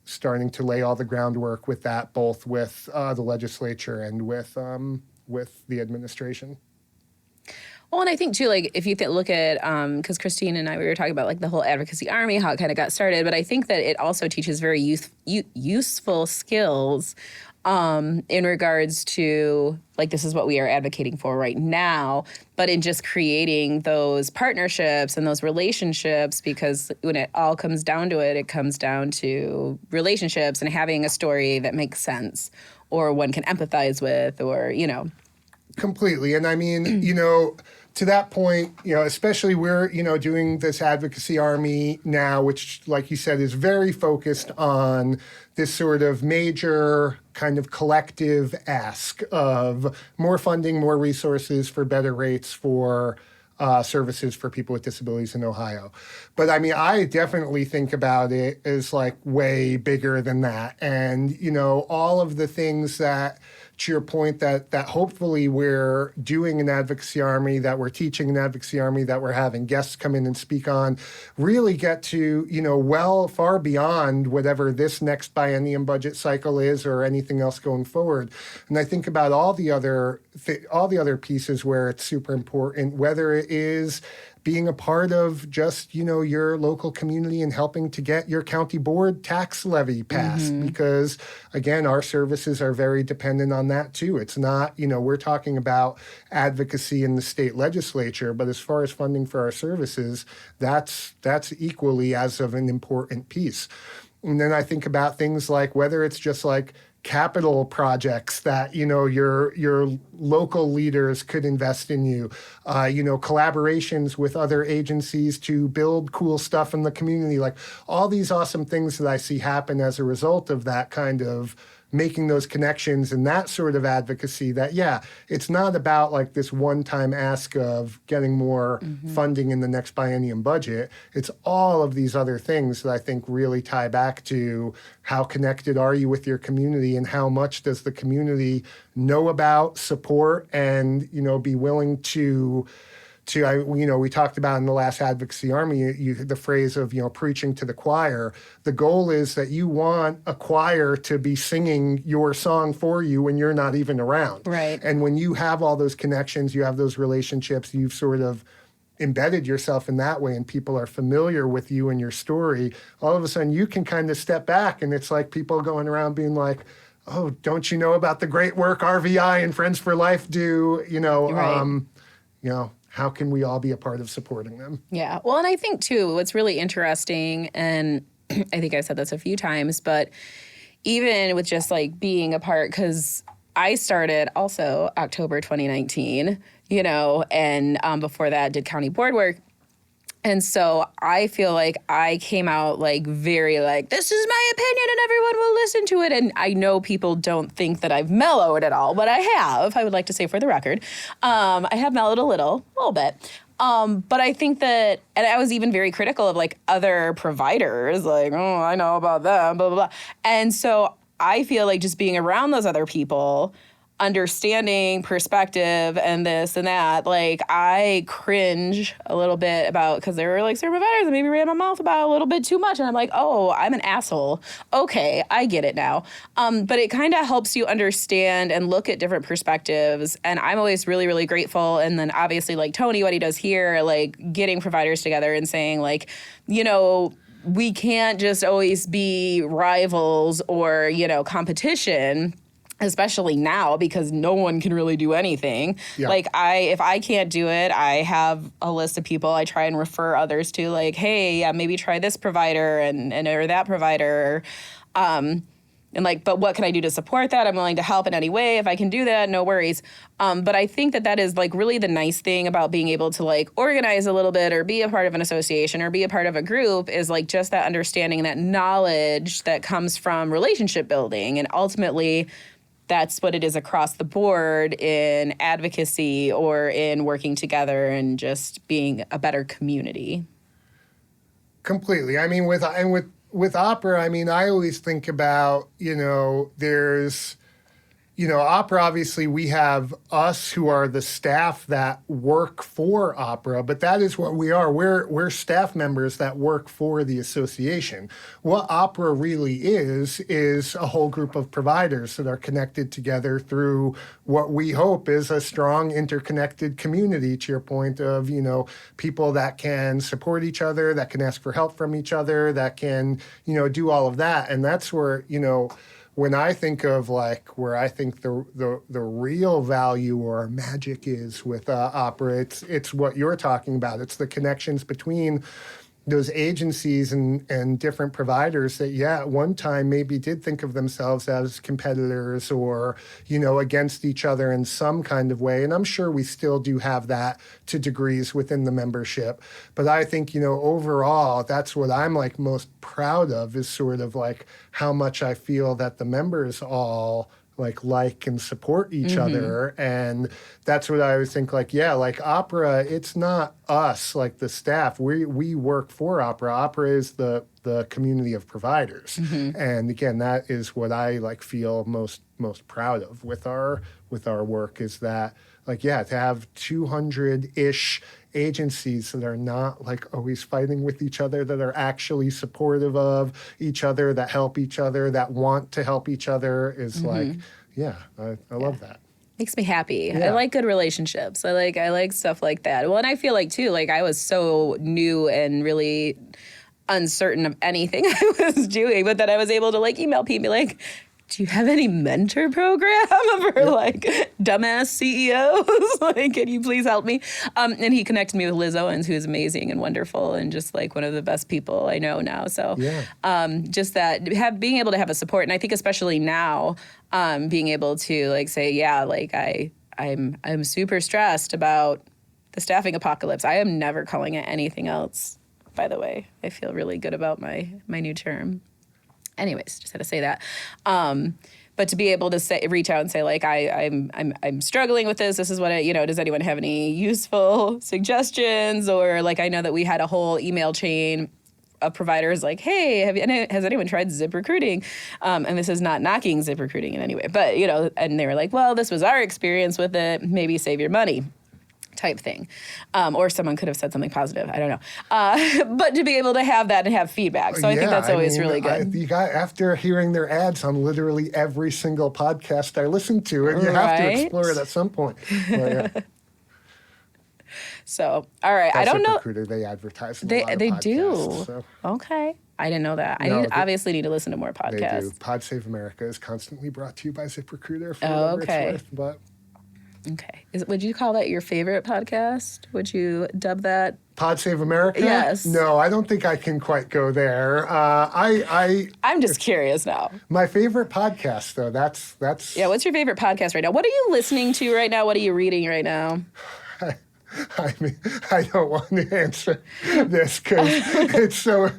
starting to lay all the groundwork with that, both with the legislature and with the administration. Well, and I think too, like if you look at, because Christine and I, we were talking about like the whole advocacy army, how it kind of got started, but I think that it also teaches very useful skills in regards to like, this is what we are advocating for right now, but in just creating those partnerships and those relationships, because when it all comes down to it, it comes down to relationships and having a story that makes sense or one can empathize with, or, Completely. And I mean, to that point, especially we're, doing this advocacy army now, which, like you said, is very focused on this sort of major kind of collective ask of more funding, more resources for better rates for services for people with disabilities in Ohio. But I mean, I definitely think about it as like way bigger than that. And, all of the things that, to your point, that hopefully we're doing an advocacy army, that we're teaching an advocacy army, that we're having guests come in and speak on, really get to, well far beyond whatever this next biennium budget cycle is or anything else going forward. And I think about all the other pieces where it's super important, whether it is being a part of just, your local community and helping to get your county board tax levy passed. Because, again, our services are very dependent on that, too. It's not, we're talking about advocacy in the state legislature, but as far as funding for our services, that's equally as of an important piece. And then I think about things like whether it's just like capital projects that, your local leaders could invest in you, collaborations with other agencies to build cool stuff in the community, like all these awesome things that I see happen as a result of that kind of making those connections and that sort of advocacy, that, yeah, it's not about like this one-time ask of getting more funding in the next biennium budget. It's all of these other things that I think really tie back to how connected are you with your community, and how much does the community know about, support, and, be willing to we talked about in the last Advocacy Army, the phrase of, preaching to the choir. The goal is that you want a choir to be singing your song for you when you're not even around. Right. And when you have all those connections, you have those relationships, you've sort of embedded yourself in that way, and people are familiar with you and your story, all of a sudden you can kind of step back, and it's like people going around being like, oh, don't you know about the great work RVI and Friends for Life do? Right. How can we all be a part of supporting them? Yeah. Well, and I think, too, what's really interesting, and I think I've said this a few times, but even with just like being a part, because I started also October 2019, and before that did county board work. And so I feel like I came out like very like, this is my opinion and everyone will listen to it. And I know people don't think that I've mellowed at all, but I have. I would like to say for the record. I have mellowed a little bit. But I think that, and I was even very critical of like other providers, like, oh, I know about them, blah, blah, blah. And so I feel like just being around those other people, understanding perspective and this and that, like I cringe a little bit about, because there were like certain providers that maybe ran my mouth about a little bit too much, and I'm like, oh, I'm an asshole. Okay, I get it now. But it kind of helps you understand and look at different perspectives, and I'm always really, really grateful. And then obviously like Tony, what he does here, like getting providers together and saying like, we can't just always be rivals or, competition, especially now, because no one can really do anything. Yeah. Like if I can't do it, I have a list of people I try and refer others to, like, hey, yeah, maybe try this provider and or that provider. And like, but what can I do to support that? I'm willing to help in any way. If I can do that, no worries. But I think that is like really the nice thing about being able to like organize a little bit or be a part of an association or be a part of a group, is like just that understanding, that knowledge that comes from relationship building. And ultimately, that's what it is across the board in advocacy or in working together and just being a better community. Completely. I mean, with opera, I mean, I always think about, there's, opera, obviously we have us who are the staff that work for opera, but that is what we are. We're staff members that work for the association. What opera really is a whole group of providers that are connected together through what we hope is a strong interconnected community, to your point of, people that can support each other, that can ask for help from each other, that can, do all of that. And that's where, when I think of like where I think the real value or magic is with opera, it's what you're talking about. It's the connections between those agencies and different providers that, at one time maybe did think of themselves as competitors or, against each other in some kind of way. And I'm sure we still do have that to degrees within the membership. But I think, overall, that's what I'm like most proud of, is sort of like how much I feel that the members all like and support each other. And that's what I always think, like opera, it's not us, like the staff. We work for opera. Opera is the community of providers. And again, that is what I feel most proud of with our work, is that to have 200-ish agencies that are not always fighting with each other, that are actually supportive of each other, that help each other, that want to help each other, is I love that. Makes me happy. Yeah. I like good relationships. I like stuff like that. Well, and I feel like too, I was so new and really uncertain of anything I was doing, but then I was able to email people and be like, do you have any mentor program for dumbass CEOs? Can you please help me? And he connected me with Liz Owens, who's amazing and wonderful and just one of the best people I know now. So just that being able to have a support. And I think especially now, being able to say, I'm super stressed about the staffing apocalypse. I am never calling it anything else, by the way. I feel really good about my new term. Anyways, just had to say that. But to be able to reach out and say like, I'm struggling with this. This is what does anyone have any useful suggestions? Or like, I know that we had a whole email chain of providers like, hey, has anyone tried ZipRecruiting? And this is not knocking ZipRecruiting in any way, but and they were like, well, this was our experience with it. Maybe save your money. Type thing. Or someone could have said something positive. I don't know. But to be able to have that and have feedback. So I think that's always really good. After hearing their ads on literally every single podcast I listen to, and you have to explore it at some point. Well, yeah. So, all right. I don't know. They advertise in they a lot of they podcasts, do. So. Okay. I didn't know that. I obviously need to listen to more podcasts. They do. Pod Save America is constantly brought to you by ZipRecruiter for whatever it's worth. But okay. Would you call that your favorite podcast? Would you dub that? Pod Save America? Yes. No, I don't think I can quite go there. I'm just curious now. My favorite podcast, though, that's... Yeah, what's your favorite podcast right now? What are you listening to right now? What are you reading right now? I mean, I don't want to answer this because it's so...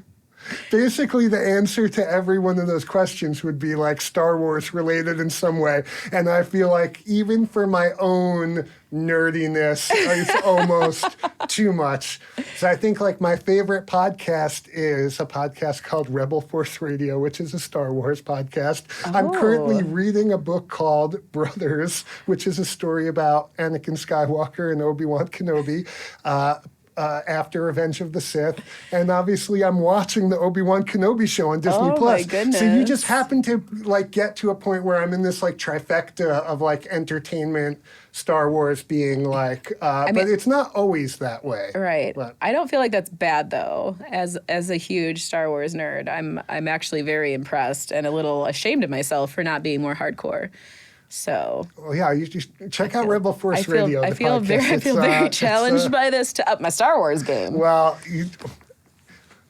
Basically, the answer to every one of those questions would be like Star Wars related in some way. And I feel like even for my own nerdiness, it's almost too much. So I think like my favorite podcast is a podcast called Rebel Force Radio, which is a Star Wars podcast. Oh. I'm currently reading a book called Brothers, which is a story about Anakin Skywalker and Obi-Wan Kenobi. After Revenge of the Sith, and obviously I'm watching the Obi-Wan Kenobi show on Disney Plus. My goodness. So you just happen to like get to a point where I'm in this like trifecta of like entertainment, Star Wars being like, but it's not always that way. Right. But I don't feel like that's bad though. As a huge Star Wars nerd, I'm actually very impressed and a little ashamed of myself for not being more hardcore. So, well, yeah, you just check out Rebel Force Radio. I feel very challenged by this to up my Star Wars game. Well,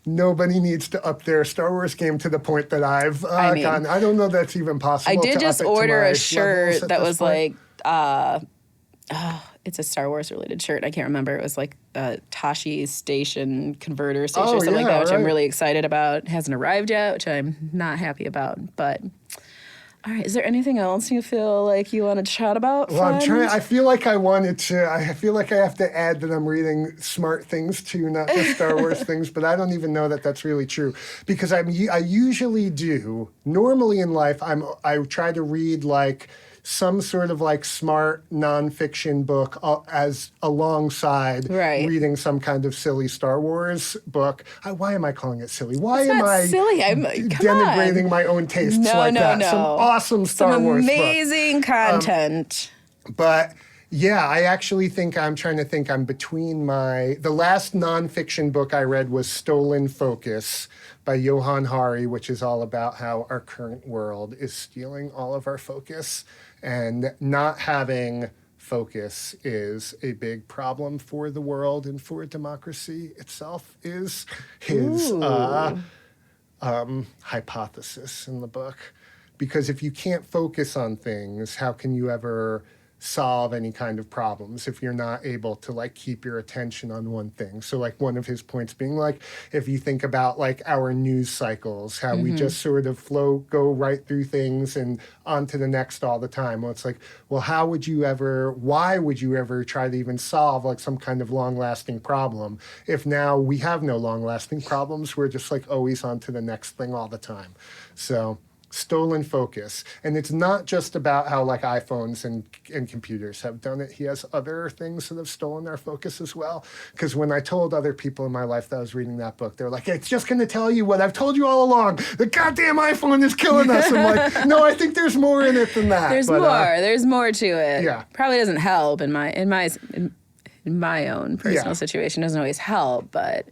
nobody needs to up their Star Wars game to the point that I've gotten. I don't know that's even possible. I did just order a shirt that was point. like, it's a Star Wars related shirt. I can't remember. It was like a Tashi Station converter station or something like that, which I'm really excited about. It hasn't arrived yet, which I'm not happy about, but... All right. Is there anything else you feel like you want to chat about? Well, I feel like I wanted to. I feel like I have to add that I'm reading smart things too, not just Star Wars things. But I don't even know that that's really true because I usually do. Normally in life, I try to read like some sort of like smart nonfiction book as alongside reading some kind of silly Star Wars book. Why am I calling it silly? Why am I silly? denigrating my own tastes like that? No. Some awesome Star Wars book. Amazing content. But yeah, I actually think I'm between the last nonfiction book I read was Stolen Focus by Johann, which is all about how our current world is stealing all of our focus. And not having focus is a big problem for the world and for democracy itself is his hypothesis in the book. Because if you can't focus on things, how can you ever solve any kind of problems if you're not able to like keep your attention on one thing? So like one of his points being like, if you think about like our news cycles, how we just sort of go right through things and on to the next all the time. Well, it's like, well, why would you ever try to even solve like some kind of long lasting problem if now we have no long lasting problems? We're just like always on to the next thing all the time. So Stolen Focus. And it's not just about how like iPhones and computers have done it. He has other things that have stolen our focus as well. Because when I told other people in my life that I was reading that book, they were like, it's just going to tell you what I've told you all along. The goddamn iPhone is killing us. I'm like, no, I think there's more in it than that. There's more to it. Yeah. Probably doesn't help in my own personal situation. Doesn't always help, but...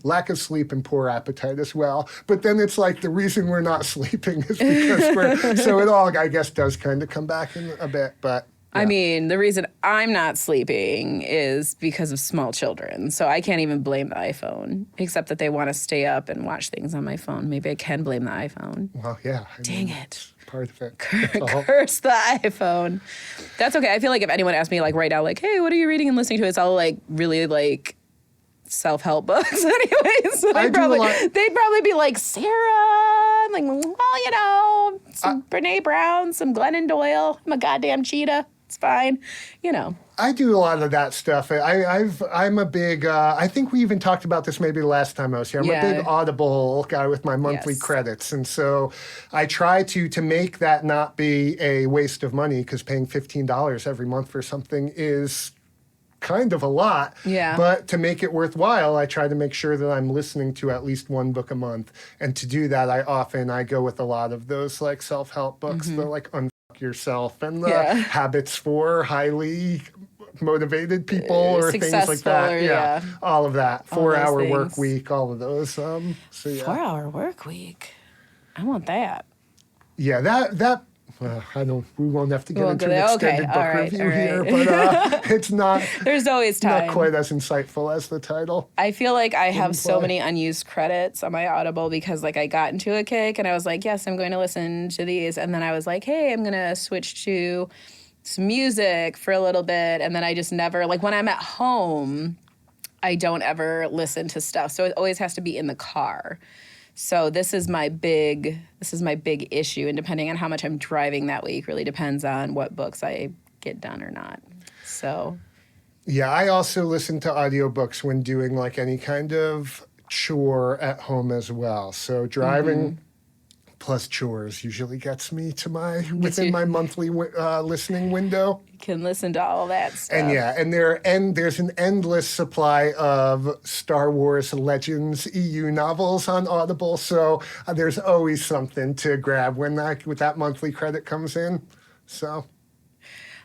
lack of sleep and poor appetite as well. But then it's like the reason we're not sleeping is because so it all, I guess, does kind of come back in a bit. But yeah. I mean, the reason I'm not sleeping is because of small children. So I can't even blame the iPhone, except that they want to stay up and watch things on my phone. Maybe I can blame the iPhone. Well, yeah. Dang it. Part of it. Curse the iPhone. That's okay. I feel like if anyone asked me like right now, like, hey, what are you reading and listening to? It's all like really like self-help books anyways. So they'd probably be like, Sarah, I'm like, well, you know, some Brene Brown, some Glennon Doyle. I'm a goddamn cheetah. It's fine, you know. I do a lot of that stuff. I'm a big. I think we even talked about this maybe the last time I was here. I'm a big Audible guy with my monthly credits, and so I try to make that not be a waste of money, because paying $15 every month for something is kind of a lot. Yeah. But to make it worthwhile, I try to make sure that I'm listening to at least one book a month, and to do that, I go with a lot of those like self-help books, the like yourself and the habits for highly motivated people or things like that. All of that. 4-hour work week, all of those. 4-hour work week. I want that. Yeah, that we won't have to get into an extended book review here, but it's not. There's always time. Not quite as insightful as the title. I feel like I have so many unused credits on my Audible because like I got into a kick and I was like, yes, I'm going to listen to these. And then I was like, hey, I'm going to switch to some music for a little bit. And then I just never, like when I'm at home, I don't ever listen to stuff. So it always has to be in the car. So this is my big issue, and depending on how much I'm driving that week really depends on what books I get done or not. So yeah, I also listen to audiobooks when doing like any kind of chore at home as well. So driving plus chores usually gets me to within my monthly listening window. You can listen to all that stuff. And there's an endless supply of Star Wars Legends EU novels on Audible, so there's always something to grab when that monthly credit comes in. So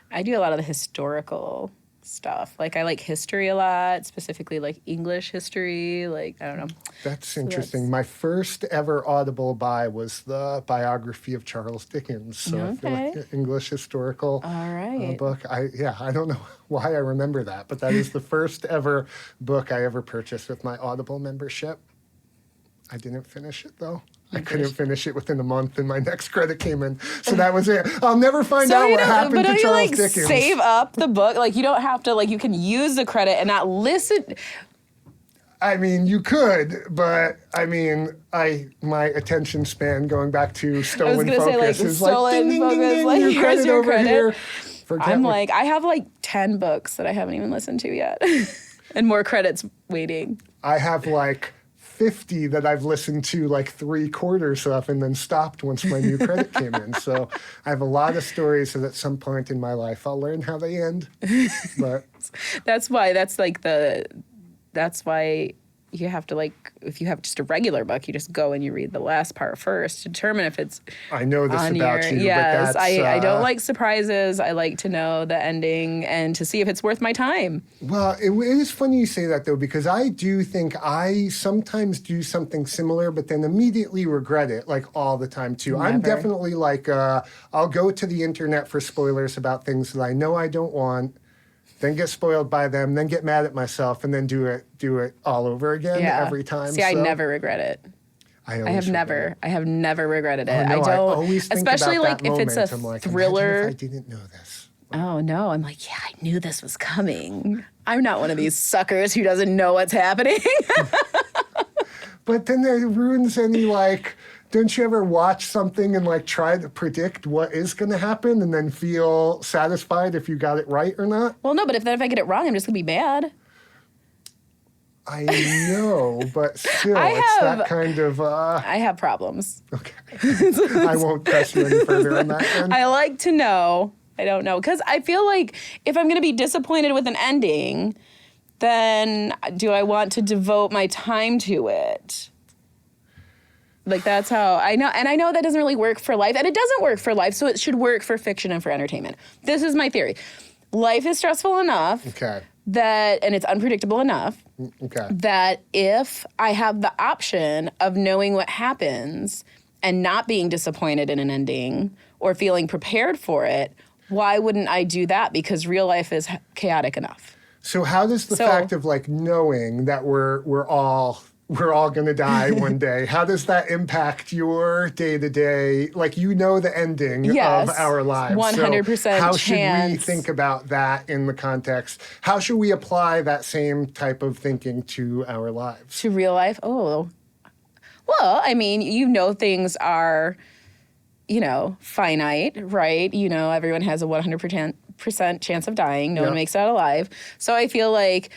I do a lot of the historical stuff. Like I like history a lot, specifically like English history. Like I don't know. That's interesting. My first ever Audible buy was the biography of Charles Dickens. So I feel like an English historical book. I don't know why I remember that, but that is the first ever book I ever purchased with my Audible membership. I didn't finish it though. I couldn't finish it within a month, and my next credit came in. So that was it. I'll never find out what happened to Charles Dickens. Save up the book? Like, you don't have to, like, you can use the credit and not listen. I mean, you could, but I mean, my attention span going back to stolen focus is like, ding, ding, ding, ding, like, your credit over here. I have like 10 books that I haven't even listened to yet, and more credits waiting. I have like 50 that I've listened to like 3/4 of and then stopped once my new credit came in. So I have a lot of stories that at some point in my life I'll learn how they end. But that's why you have to, like, if you have just a regular book, you just go and you read the last part first to determine if it's I know this about you, yes, but that's... I don't like surprises. I like to know the ending and to see if it's worth my time. Well, it is funny you say that, though, because I do think I sometimes do something similar, but then immediately regret it, like, all the time, too. Never. I'm definitely like, I'll go to the internet for spoilers about things that I know I don't want, then get spoiled by them, then get mad at myself, and then do it all over again every time. See, I never regret it. I have never regretted it. Oh, no, I don't. I always think especially about like that if it's a moment. thriller. Imagine if I didn't know this. Oh no, I'm like, yeah, I knew this was coming. I'm not one of these suckers who doesn't know what's happening. But then it ruins any, like, don't you ever watch something and like try to predict what is going to happen and then feel satisfied if you got it right or not? Well, no, but if I get it wrong, I'm just going to be mad. I know, but still, it's that kind of... I have problems. Okay. I won't press you any further on that then. I like to know. I don't know. Because I feel like if I'm going to be disappointed with an ending, then do I want to devote my time to it? Like, that's how I know. And I know that doesn't really work for life. And it doesn't work for life, so it should work for fiction and for entertainment. This is my theory. Life is stressful enough and it's unpredictable enough that if I have the option of knowing what happens and not being disappointed in an ending or feeling prepared for it, why wouldn't I do that? Because real life is chaotic enough. So how does the fact of, like, knowing that we're all going to die one day, how does that impact your day-to-day, like, you know the ending of our lives. 100% so how should we think about that in the context? How should we apply that same type of thinking to our lives? To real life? Oh. Well, I mean, things are, finite, right? Everyone has a 100% chance of dying. No one makes it out alive. So I feel like,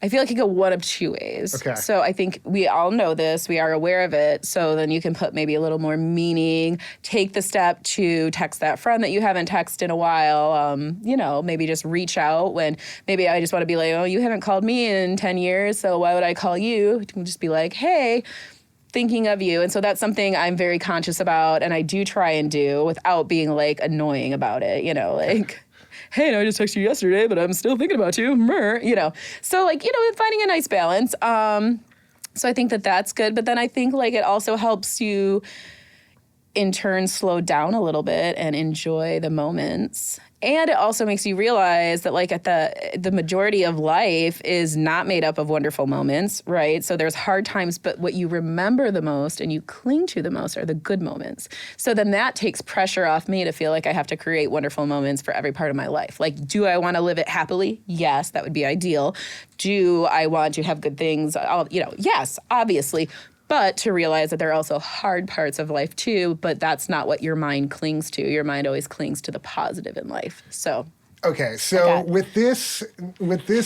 it could go one of two ways. Okay. So I think we all know this. We are aware of it. So then you can put maybe a little more meaning, take the step to text that friend that you haven't texted in a while. Maybe just reach out when maybe I just want to be like, oh, you haven't called me in 10 years, so why would I call you? You can just be like, hey, thinking of you. And so that's something I'm very conscious about, and I do try and do without being like annoying about it, hey, no, I just texted you yesterday, but I'm still thinking about you. So finding a nice balance. So I think that that's good. But then I think like it also helps you in turn slow down a little bit and enjoy the moments. And it also makes you realize that like at the majority of life is not made up of wonderful moments, right? So there's hard times, but what you remember the most and you cling to the most are the good moments. So then that takes pressure off me to feel like I have to create wonderful moments for every part of my life. Like, do I want to live it happily? Yes, that would be ideal. Do I want to have good things? Yes, obviously. But to realize that there are also hard parts of life too, but that's not what your mind clings to. Your mind always clings to the positive in life. So okay, so with this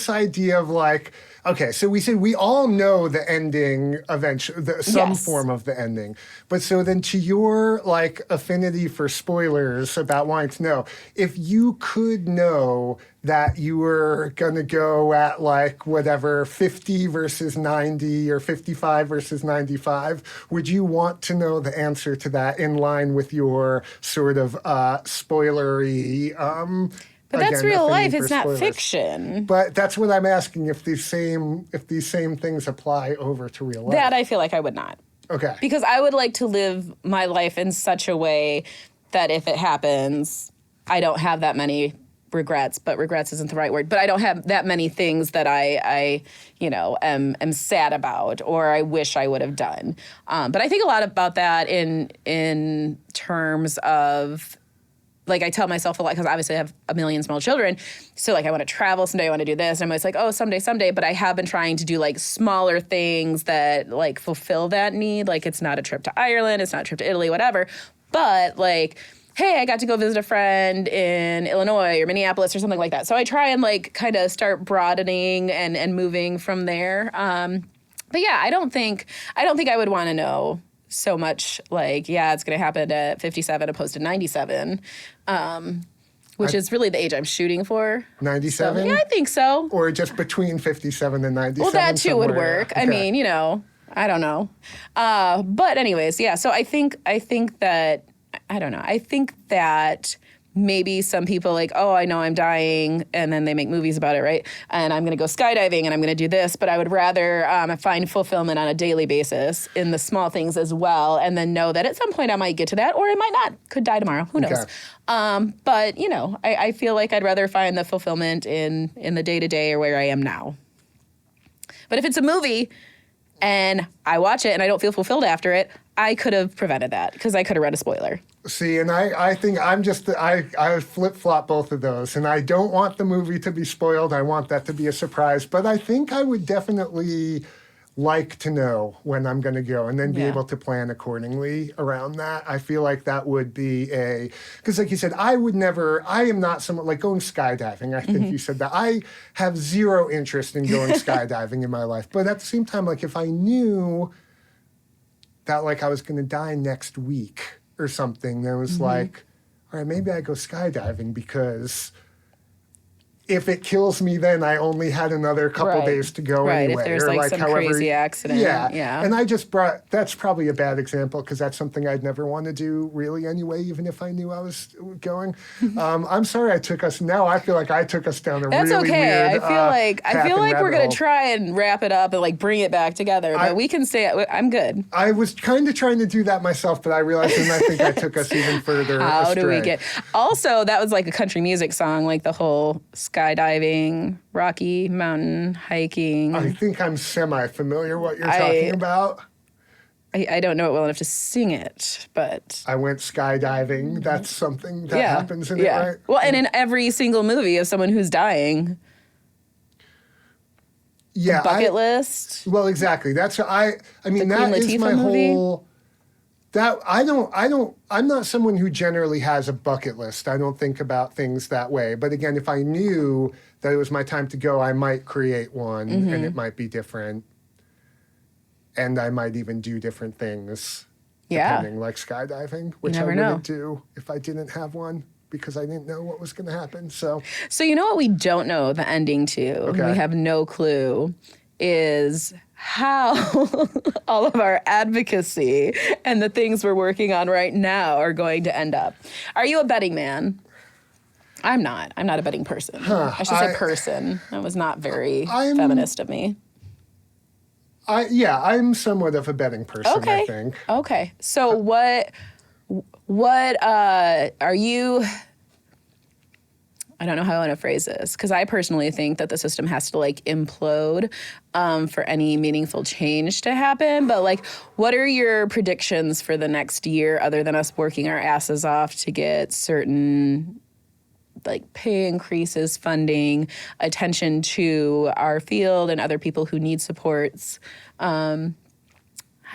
idea of like, okay, so we said we all know the ending eventually, some form of the ending. But so then to your like affinity for spoilers about wanting to know, if you could know that you were going to go at like whatever 50 versus 90 or 55 versus 95, would you want to know the answer to that in line with your sort of spoilery but that's again, real life. affinity It's for not spoilers? fiction. But that's what I'm asking, if these same things apply over to real life. That I feel like I would not. Okay. Because I would like to live my life in such a way that if it happens, I don't have that many regrets, but regrets isn't the right word. But I don't have that many things that I am sad about or I wish I would have done. But I think a lot about that in terms of, like, I tell myself a lot, because obviously I have a million small children. So, like, I want to travel someday, I want to do this. And I'm always like, oh, someday. But I have been trying to do, like, smaller things that, like, fulfill that need. Like, it's not a trip to Ireland, it's not a trip to Italy, whatever. But, like, hey, I got to go visit a friend in Illinois or Minneapolis or something like that. So I try and, like, kind of start broadening and moving from there. But, yeah, I don't think I would want to know so much like, yeah, it's going to happen at 57 opposed to 97, which is really the age I'm shooting for. 97? So, yeah, I think so. Or just between 57 and 97? Well, that too would work. Okay. I mean, I don't know. But anyways, yeah, so I think that, I don't know. I think that maybe some people like, oh, I know I'm dying, and then they make movies about it, right? And I'm going to go skydiving, and I'm going to do this, but I would rather find fulfillment on a daily basis in the small things as well, and then know that at some point I might get to that, or I might not. Could die tomorrow. Who knows? Okay. But, I feel like I'd rather find the fulfillment in the day-to-day or where I am now. But if it's a movie and I watch it and I don't feel fulfilled after it, I could have prevented that because I could have read a spoiler. See, and I think I flip-flop both of those, and I don't want the movie to be spoiled. I want that to be a surprise, but I think I would definitely like to know when I'm going to go and then be able to plan accordingly around that. I feel like that would be because like you said, I am not someone like going skydiving. I think you said that. I have zero interest in going skydiving in my life, but at the same time, like if I knew that like I was going to die next week or something, then it was like, all right, maybe I go skydiving because if it kills me, then I only had another couple days to go anyway. If there's or like some crazy accident. Yeah. And that's probably a bad example because that's something I'd never want to do really anyway, even if I knew I was going. I'm sorry I took us down a That's really okay. weird I feel like we're going hole. to try and wrap it up and like bring it back together, but we can say I'm good. I was kind of trying to do that myself, but I realized and I think I took us even further How astray. do we get... Also, that was like a country music song, like the whole skydiving, Rocky Mountain hiking. I think I'm semi-familiar what you're talking about. I don't know it well enough to sing it, but... I went skydiving. That's something that happens in it, right? Well, and in every single movie of someone who's dying... Yeah, bucket list. Well, exactly. That's I mean The that Queen is Latifah my movie? whole. That I'm not someone who generally has a bucket list. I don't think about things that way. But again, if I knew that it was my time to go, I might create one, and it might be different, and I might even do different things, Yeah. depending, like skydiving, which I never wouldn't know. do if I didn't have one because I didn't know what was going to happen. So So you know what we don't know the ending to? Okay. We have no clue is how all of our advocacy and the things we're working on right now are going to end up. Are you a betting man? I'm not. I'm not a betting person. I should say person. That was not very feminist of me. I'm somewhat of a betting person, Okay. I think. Okay. So what are you? I don't know how I want to phrase this because I personally think that the system has to like implode for any meaningful change to happen. But like, what are your predictions for the next year other than us working our asses off to get certain like pay increases, funding, attention to our field and other people who need supports? How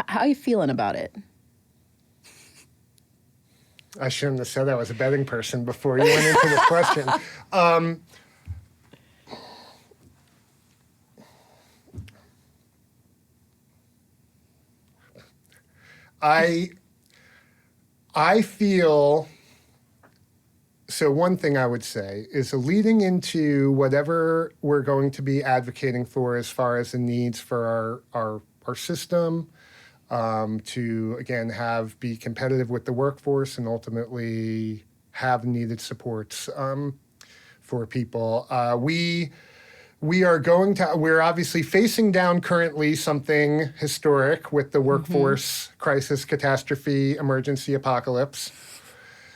are you feeling about it? I shouldn't have said I was a betting person before you went into this question. I feel, so one thing I would say is leading into whatever we're going to be advocating for as far as the needs for our system, to again be competitive with the workforce and ultimately have needed supports for people. We're obviously facing down currently something historic with the workforce crisis, catastrophe, emergency, apocalypse.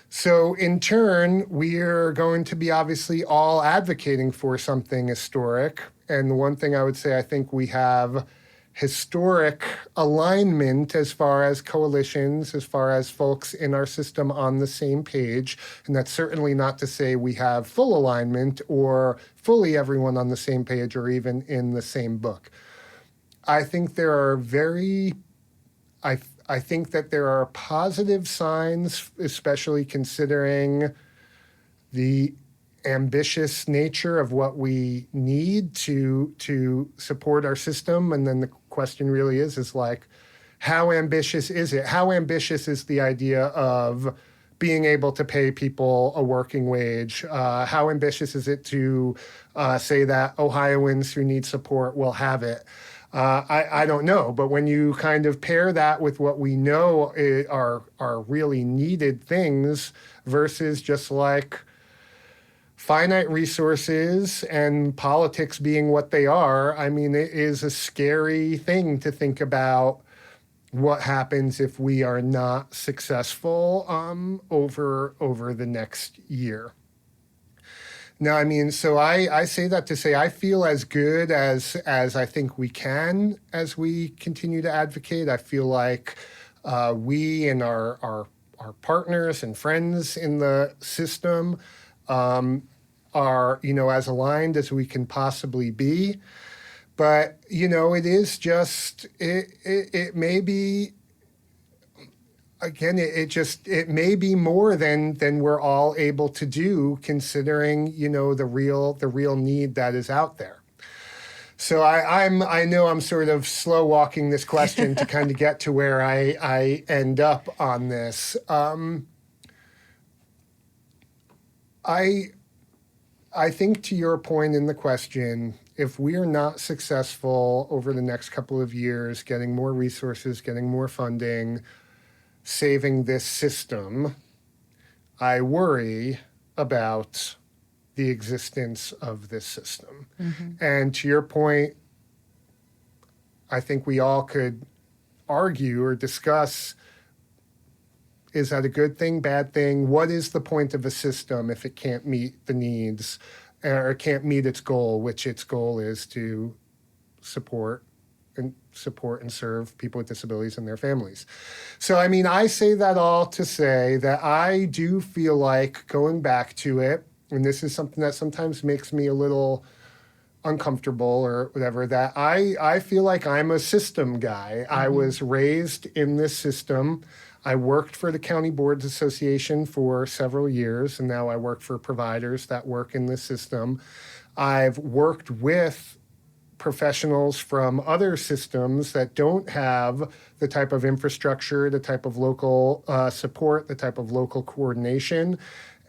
So in turn, we're going to be obviously all advocating for something historic. And the one thing I would say, I think we have historic alignment as far as coalitions, as far as folks in our system on the same page. And that's certainly not to say we have full alignment or fully everyone on the same page or even in the same book. I think there are I think that there are positive signs, especially considering the ambitious nature of what we need to support our system. And then the question really is like, how ambitious is it? How ambitious is the idea of being able to pay people a working wage? How ambitious is it to say that Ohioans who need support will have it? I don't know, but when you kind of pair that with what we know are really needed things versus just like finite resources and politics being what they are, I mean, it is a scary thing to think about what happens if we are not successful over the next year. No, I mean, so I say that to say I feel as good as I think we can as we continue to advocate. I feel like we and our partners and friends in the system are, as aligned as we can possibly be. But, it is just, it may be, again, it may be more than we're all able to do, considering the real need that is out there. So I know I'm sort of slow walking this question to kind of get to where I end up on this. I think to your point in the question, if we are not successful over the next couple of years, getting more resources, getting more funding, saving this system, I worry about the existence of this system. And to your point, I think we all could argue or discuss, is that a good thing, bad thing? What is the point of a system if it can't meet the needs or can't meet its goal, which its goal is to support and serve people with disabilities and their families? So, I mean, I say that all to say that I do feel like going back to it, and this is something that sometimes makes me a little uncomfortable or whatever, that I feel like I'm a system guy. I was raised in this system. I worked for the County Boards Association for several years, and now I work for providers that work in this system. I've worked with professionals from other systems that don't have the type of infrastructure, the type of local support, the type of local coordination,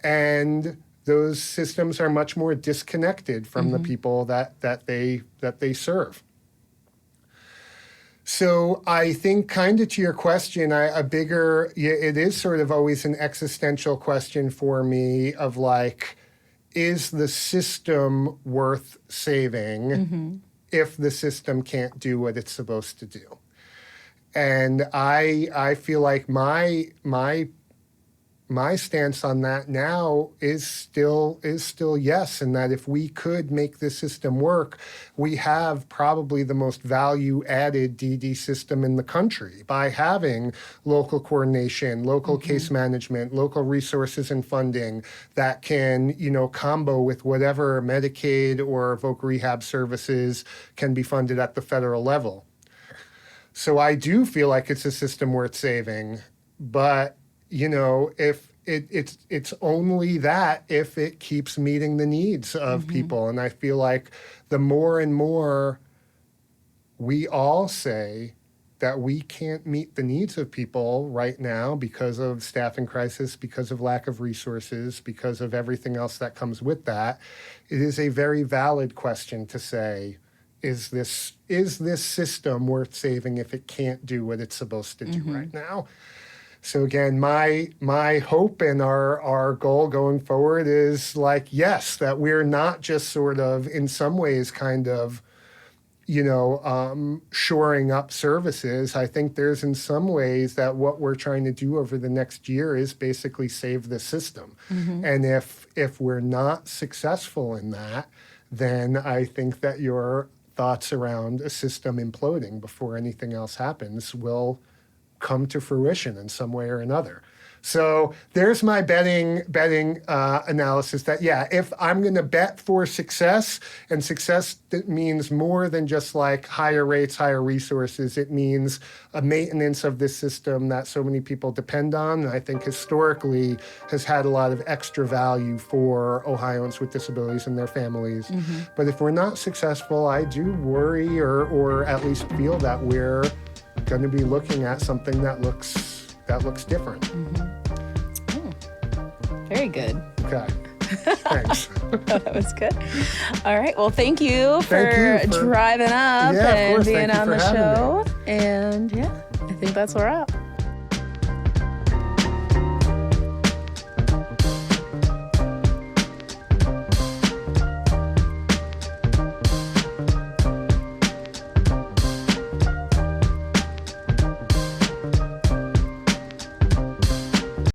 and those systems are much more disconnected from the people that they serve. So I think, kind of to your question, it is sort of always an existential question for me of like, is the system worth saving if the system can't do what it's supposed to do? And I feel like my stance on that now is still yes, and that if we could make this system work, we have probably the most value-added DD system in the country by having local coordination, local case management, local resources and funding that can, combo with whatever Medicaid or voc rehab services can be funded at the federal level. So I do feel like it's a system worth saving, but if it's only that if it keeps meeting the needs of people. And I feel like the more and more we all say that we can't meet the needs of people right now because of staffing crisis, because of lack of resources, because of everything else that comes with that, it is a very valid question to say, is this system worth saving if it can't do what it's supposed to do right now? So again, my hope and our goal going forward is like, yes, that we're not just sort of in some ways kind of, shoring up services. I think there's in some ways that what we're trying to do over the next year is basically save the system. And if we're not successful in that, then I think that your thoughts around a system imploding before anything else happens will come to fruition in some way or another. So there's my betting analysis that, yeah, if I'm going to bet for success, and success that means more than just like higher rates, higher resources, it means a maintenance of this system that so many people depend on, and I think historically has had a lot of extra value for Ohioans with disabilities and their families. But if we're not successful, I do worry or at least feel that we're going to be looking at something that looks different. Very good. Okay. Thanks. That was good. All right. Well, thank you for driving up and being on the show. And yeah, I think that's a wrap.